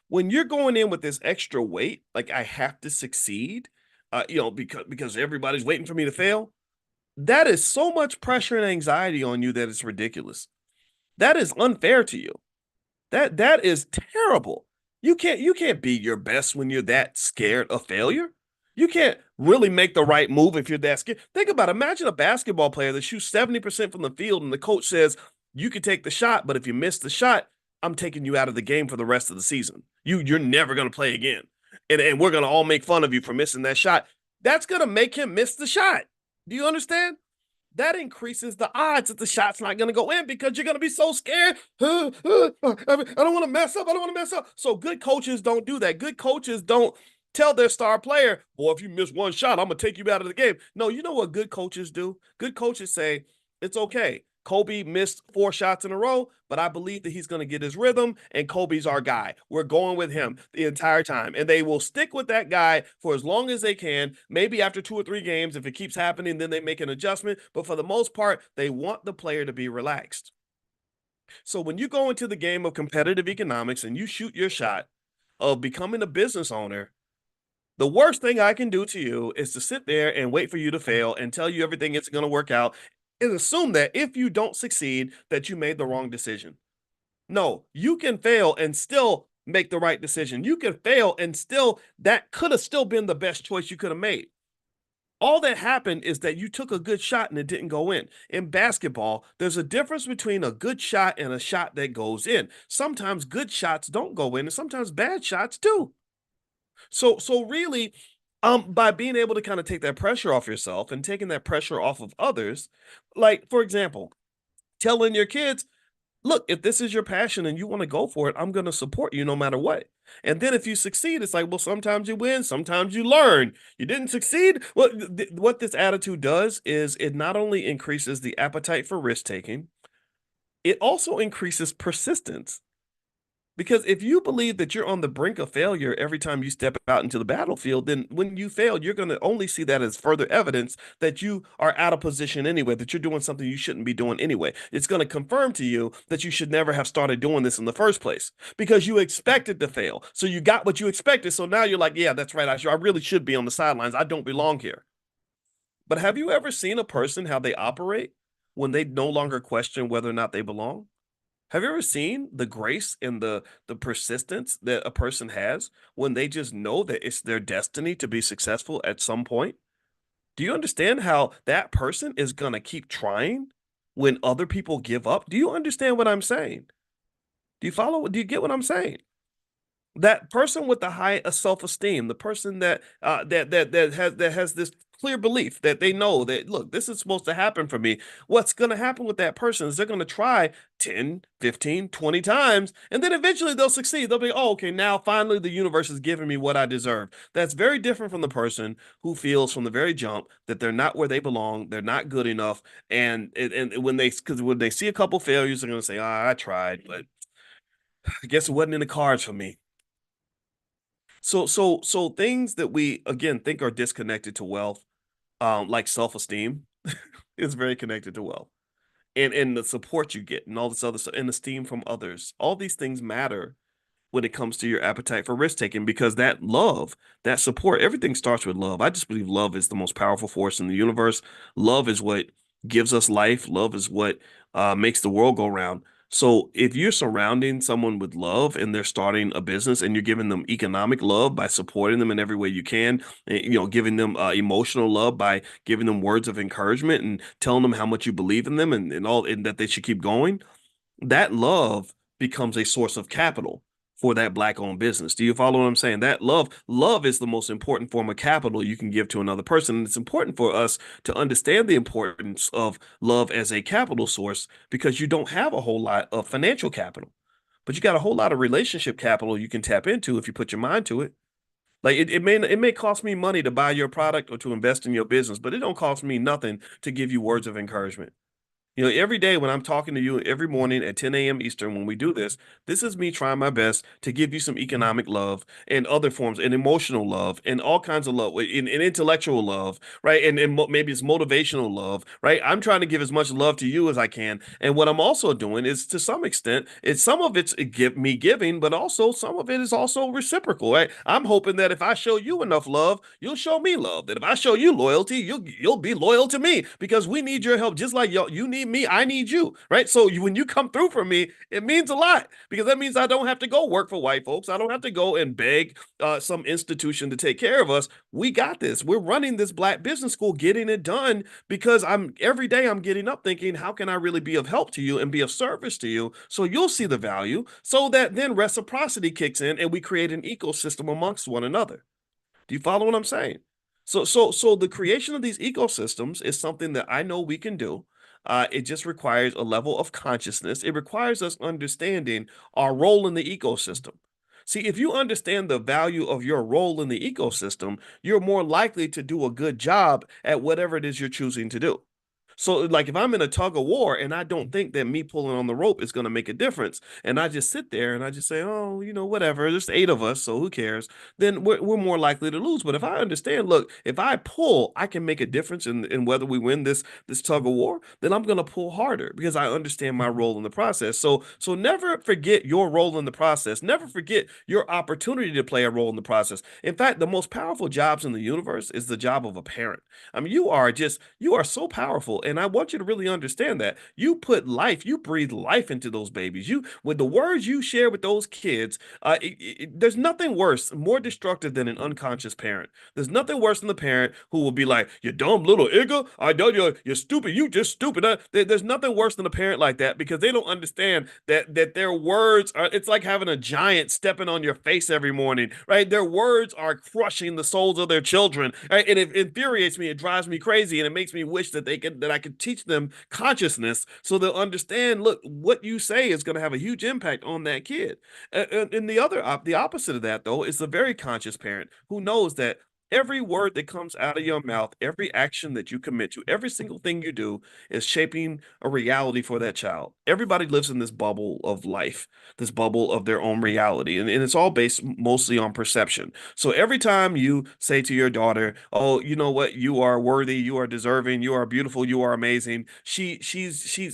When you're going in with this extra weight, like I have to succeed, because everybody's waiting for me to fail, that is so much pressure and anxiety on you that it's ridiculous. That is unfair to you. That is terrible. You can't be your best when you're that scared of failure. You can't really make the right move if you're that scared. Think about it. Imagine a basketball player that shoots 70% from the field and the coach says, you can take the shot, but if you miss the shot, I'm taking you out of the game for the rest of the season. You're never gonna play again. And we're gonna all make fun of you for missing that shot. That's gonna make him miss the shot. Do you understand? That increases the odds that the shot's not going to go in because you're going to be so scared. I don't want to mess up. I don't want to mess up. So good coaches don't do that. Good coaches don't tell their star player, boy, if you miss one shot, I'm going to take you out of the game. No, you know what good coaches do? Good coaches say, it's okay. Kobe missed 4 shots in a row, but I believe that he's going to get his rhythm, and Kobe's our guy. We're going with him the entire time, and they will stick with that guy for as long as they can. Maybe after 2 or 3 games, if it keeps happening, then they make an adjustment. But for the most part, they want the player to be relaxed. So when you go into the game of competitive economics and you shoot your shot of becoming a business owner, the worst thing I can do to you is to sit there and wait for you to fail and tell you everything isn't going to work out and assume that if you don't succeed, that you made the wrong decision. No, you can fail and still make the right decision. You can fail and still, that could have still been the best choice you could have made. All that happened is that you took a good shot and it didn't go in. In basketball, there's a difference between a good shot and a shot that goes in. Sometimes good shots don't go in, and sometimes bad shots do. So really, by being able to kind of take that pressure off yourself and taking that pressure off of others, like for example, telling your kids, look, if this is your passion and you want to go for it, I'm going to support you no matter what. And then if you succeed, it's like, well, sometimes you win, sometimes you learn. You didn't succeed. Well, what this attitude does is it not only increases the appetite for risk taking, it also increases persistence. Because if you believe that you're on the brink of failure every time you step out into the battlefield, then when you fail, you're going to only see that as further evidence that you are out of position anyway, that you're doing something you shouldn't be doing anyway. It's going to confirm to you that you should never have started doing this in the first place because you expected to fail. So you got what you expected. So now you're like, yeah, that's right. I really should be on the sidelines. I don't belong here. But have you ever seen a person how they operate when they no longer question whether or not they belong? Have you ever seen the grace and the persistence that a person has when they just know that it's their destiny to be successful at some point? Do you understand how that person is going to keep trying when other people give up? Do you understand what I'm saying? Do you follow? Do you get what I'm saying? That person with the high self-esteem, the person that has this clear belief that they know that look, this is supposed to happen for me. What's going to happen with that person is they're going to try 10, 15, 20 times and then eventually they'll succeed. They'll be, "Oh, okay, now finally the universe is giving me what I deserve." That's very different from the person who feels from the very jump that they're not where they belong, they're not good enough, and when they see a couple failures, they're going to say, "Ah, I tried, but I guess it wasn't in the cards for me." So things that we again think are disconnected to wealth, like self-esteem, is very connected to wealth. And the support you get and all this other stuff and esteem from others. All these things matter when it comes to your appetite for risk taking because that love, that support, everything starts with love. I just believe love is the most powerful force in the universe. Love is what gives us life. Love is what makes the world go round. So if you're surrounding someone with love and they're starting a business and you're giving them economic love by supporting them in every way you can, giving them emotional love by giving them words of encouragement and telling them how much you believe in them and all and that they should keep going, that love becomes a source of capital for that black owned business. Do you follow what I'm saying? That love is the most important form of capital you can give to another person. And it's important for us to understand the importance of love as a capital source because you don't have a whole lot of financial capital, but you got a whole lot of relationship capital you can tap into if you put your mind to it. Like it may cost me money to buy your product or to invest in your business, but it don't cost me nothing to give you words of encouragement. Every day when I'm talking to you every morning at 10 a.m. Eastern, when we do this, this is me trying my best to give you some economic love and other forms and emotional love and all kinds of love and intellectual love, right? And maybe it's motivational love, right? I'm trying to give as much love to you as I can. And what I'm also doing is to some extent, it's some of it's give me giving, but also some of it is also reciprocal, right? I'm hoping that if I show you enough love, you'll show me love. That if I show you loyalty, you'll be loyal to me because we need your help just like you need me, I need you, right? So when you come through for me, it means a lot because that means I don't have to go work for white folks. I don't have to go and beg some institution to take care of us. We got this. We're running this black business school, getting it done because I'm every day I'm getting up thinking, how can I really be of help to you and be of service to you? So you'll see the value so that then reciprocity kicks in and we create an ecosystem amongst one another. Do you follow what I'm saying? So the creation of these ecosystems is something that I know we can do. It just requires a level of consciousness. It requires us understanding our role in the ecosystem. See, if you understand the value of your role in the ecosystem, you're more likely to do a good job at whatever it is you're choosing to do. So, like, if I'm in a tug of war and I don't think that me pulling on the rope is going to make a difference, and I just sit there and I just say, oh, whatever, there's 8 of us, so who cares? Then we're more likely to lose. But if I understand, look, if I pull, I can make a difference in whether we win this tug of war, then I'm going to pull harder because I understand my role in the process. So never forget your role in the process. Never forget your opportunity to play a role in the process. In fact, the most powerful jobs in the universe is the job of a parent. I mean, you are so powerful And I want you to really understand that you put life, you breathe life into those babies. You, with the words you share with those kids, there's nothing worse, more destructive than an unconscious parent. There's nothing worse than the parent who will be like, "You dumb little igga, I know you're stupid, you just stupid." There's nothing worse than a parent like that because they don't understand that their words are. It's like having a giant stepping on your face every morning, right? Their words are crushing the souls of their children, right? And it infuriates me. It drives me crazy, and it makes me wish that I could teach them consciousness so they'll understand. Look, what you say is going to have a huge impact on that kid. And the opposite of that though is the very conscious parent who knows that every word that comes out of your mouth, every action that you commit to, every single thing you do is shaping a reality for that child. Everybody lives in this bubble of life, this bubble of their own reality, and it's all based mostly on perception. So every time you say to your daughter, "Oh, you know what? You are worthy, you are deserving, you are beautiful, you are amazing," she's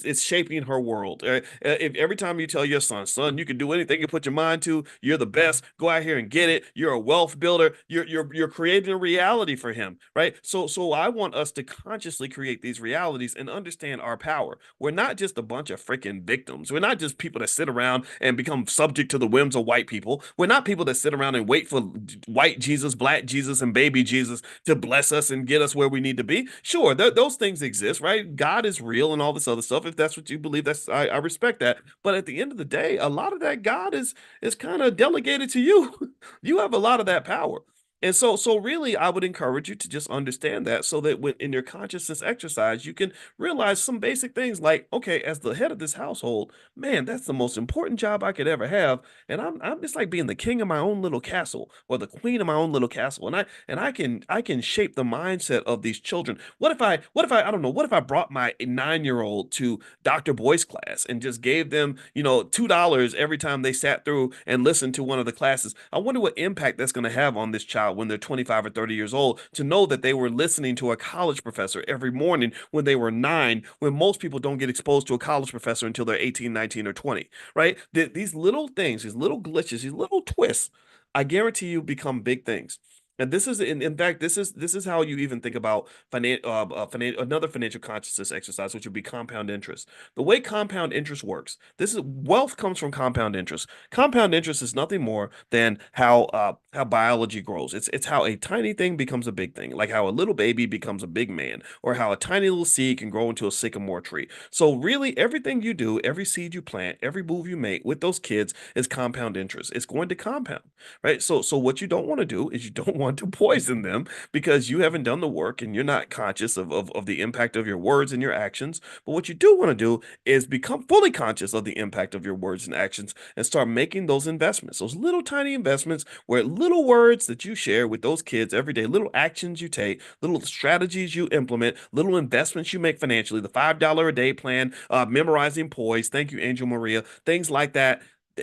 it's shaping her world. If every time you tell your son, you can do anything you put your mind to, you're the best, go out here and get it, you're a wealth builder, you're creating a reality for him, right? So I want us to consciously create these realities and understand our power. We're not just a bunch of freaking victims. We're not just people that sit around and become subject to the whims of white people. We're not people that sit around and wait for white Jesus, black Jesus, and baby Jesus to bless us and get us where we need to be. Sure, those things exist, right? God is real and all this other stuff. If that's what you believe, I respect that. But at the end of the day, a lot of that God is kind of delegated to you. You have a lot of that power. And so really, I would encourage you to just understand that so that when in your consciousness exercise, you can realize some basic things like, okay, as the head of this household, man, that's the most important job I could ever have. And I'm just like being the king of my own little castle or the queen of my own little castle. And I can shape the mindset of these children. I don't know, what if I brought my 9-year-old to Dr. Boyce class and just gave them, $2 every time they sat through and listened to one of the classes? I wonder what impact that's going to have on this child when they're 25 or 30 years old to know that they were listening to a college professor every morning when they were 9, when most people don't get exposed to a college professor until they're 18, 19, or 20, right? These little things, these little glitches, these little twists, I guarantee you become big things. And this is, in fact, this is how you even think about another financial consciousness exercise, which would be compound interest. The way compound interest works, this is wealth comes from compound interest. Compound interest is nothing more than how biology grows. It's how a tiny thing becomes a big thing, like how a little baby becomes a big man, or how a tiny little seed can grow into a sycamore tree. So really, everything you do, every seed you plant, every move you make with those kids is compound interest. It's going to compound, right? So what you don't want to do is you don't want to poison them because you haven't done the work and you're not conscious of the impact of your words and your actions. But what you do want to do is become fully conscious of the impact of your words and actions and start making those investments, those little tiny investments where little words that you share with those kids every day, little actions you take, little strategies you implement, little investments you make financially, the $5 a day plan, memorizing poise. Thank you, Angel Maria. Things like that,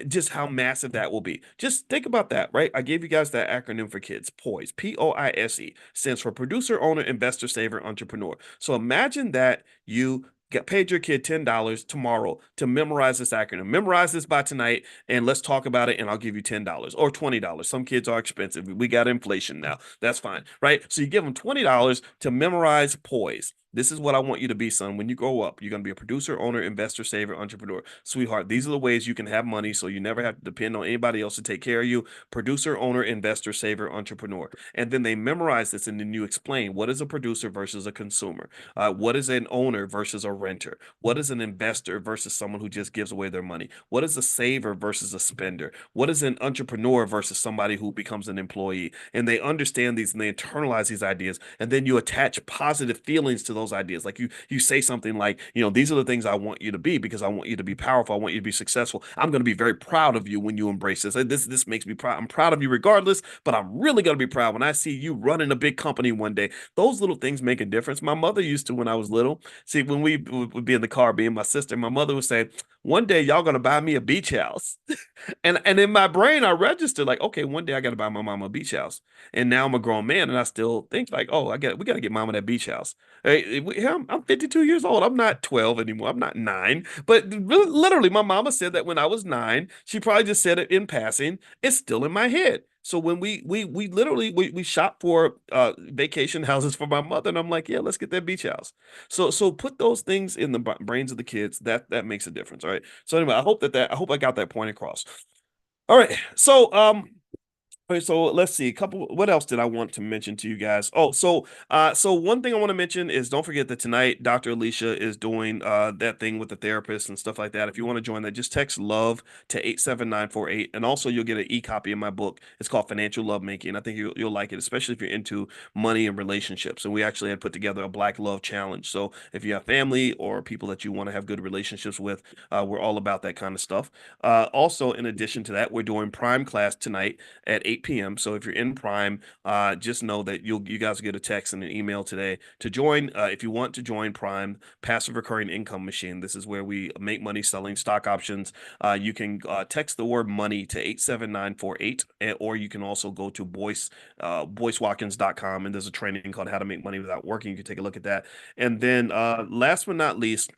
just how massive that will be. Just think about that, right? I gave you guys that acronym for kids, POISE, POISE, stands for producer, owner, investor, saver, entrepreneur. So imagine that you get paid your kid $10 tomorrow to memorize this acronym. Memorize this by tonight, and let's talk about it, and I'll give you $10 or $20. Some kids are expensive. We got inflation now. That's fine, right? So you give them $20 to memorize POISE. This is what I want you to be, son. When you grow up, you're going to be a producer, owner, investor, saver, entrepreneur. Sweetheart, these are the ways you can have money so you never have to depend on anybody else to take care of you. Producer, owner, investor, saver, entrepreneur. And then they memorize this and then you explain what is a producer versus a consumer. What is an owner versus a renter? What is an investor versus someone who just gives away their money? What is a saver versus a spender? What is an entrepreneur versus somebody who becomes an employee? And they understand these and they internalize these ideas. And then you attach positive feelings to those ideas. Like you say something like, these are the things I want you to be because I want you to be powerful. I want you to be successful. I'm going to be very proud of you when you embrace this. This makes me proud. I'm proud of you regardless, but I'm really going to be proud when I see you running a big company one day. Those little things make a difference. My mother used to when I was little. See, when we would be in the car, me and my sister, my mother would say, "One day y'all gonna buy me a beach house." And in my brain, I registered like, okay, one day I gotta buy my mama a beach house. And now I'm a grown man, and I still think like, oh, we gotta get mama that beach house. Hey, I'm 52 years old. I'm not 12 anymore. I'm not 9. But literally, my mama said that when I was 9. She probably just said it in passing. It's still in my head. So when we literally we shop for vacation houses for my mother, and I'm like, yeah, let's get that beach house. So put those things in the brains of the kids. That makes a difference. All right. So anyway, I hope I got that point across. All right. Okay, so let's see. A couple. What else did I want to mention to you guys? So one thing I want to mention is don't forget that tonight Dr. Alicia is doing that thing with the therapist and stuff like that. If you want to join that, just text love to 87948, and also you'll get an e-copy of my book. It's called Financial Lovemaking. I think you'll like it, especially if you're into money and relationships. And we actually had put together a Black Love Challenge. So if you have family or people that you want to have good relationships with, we're all about that kind of stuff. Also, in addition to that, we're doing Prime class tonight at 8 p.m. So if you're in Prime, just know that you guys will get a text and an email today to join. If you want to join Prime Passive Recurring Income Machine, this is where we make money selling stock options. You can text the word money to 87948, or you can also go to boycewatkins.com, and there's a training called How to Make Money Without Working. You can take a look at that. And then last but not least,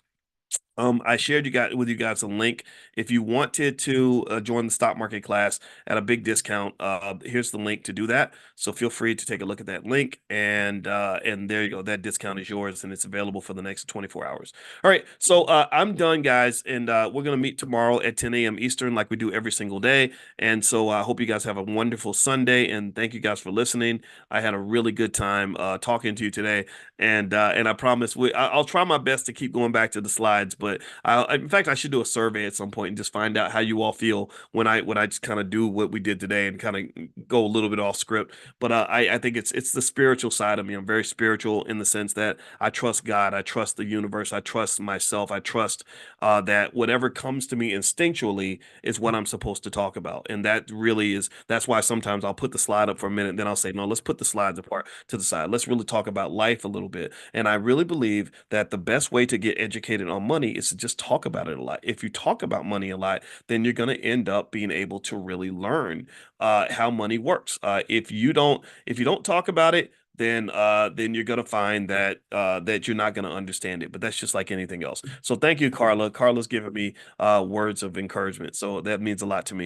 I shared with you guys a link. If you wanted to join the stock market class at a big discount, here's the link to do that. So feel free to take a look at that link, and there you go. That discount is yours, and it's available for the next 24 hours. All right, so I'm done, guys, and we're gonna meet tomorrow at 10 a.m. Eastern, like we do every single day. And so I hope you guys have a wonderful Sunday, and thank you guys for listening. I had a really good time talking to you today, and I promise I'll try my best to keep going back to the slides, but in fact, I should do a survey at some point and just find out how you all feel when I just kind of do what we did today and kind of go a little bit off script. But I think it's the spiritual side of me. I'm very spiritual in the sense that I trust God, I trust the universe, I trust myself, I trust that whatever comes to me instinctually is what I'm supposed to talk about, and that's why sometimes I'll put the slide up for a minute, then I'll say, no, let's put the slides apart to the side. Let's really talk about life a little bit. And I really believe that the best way to get educated on money is to just talk about it a lot. If you talk about money a lot, then you're going to end up being able to really learn how money works. If you don't talk about it, then you're gonna find that that you're not gonna understand it. But that's just like anything else. So thank you, Carla. Carla's given me words of encouragement, so that means a lot to me.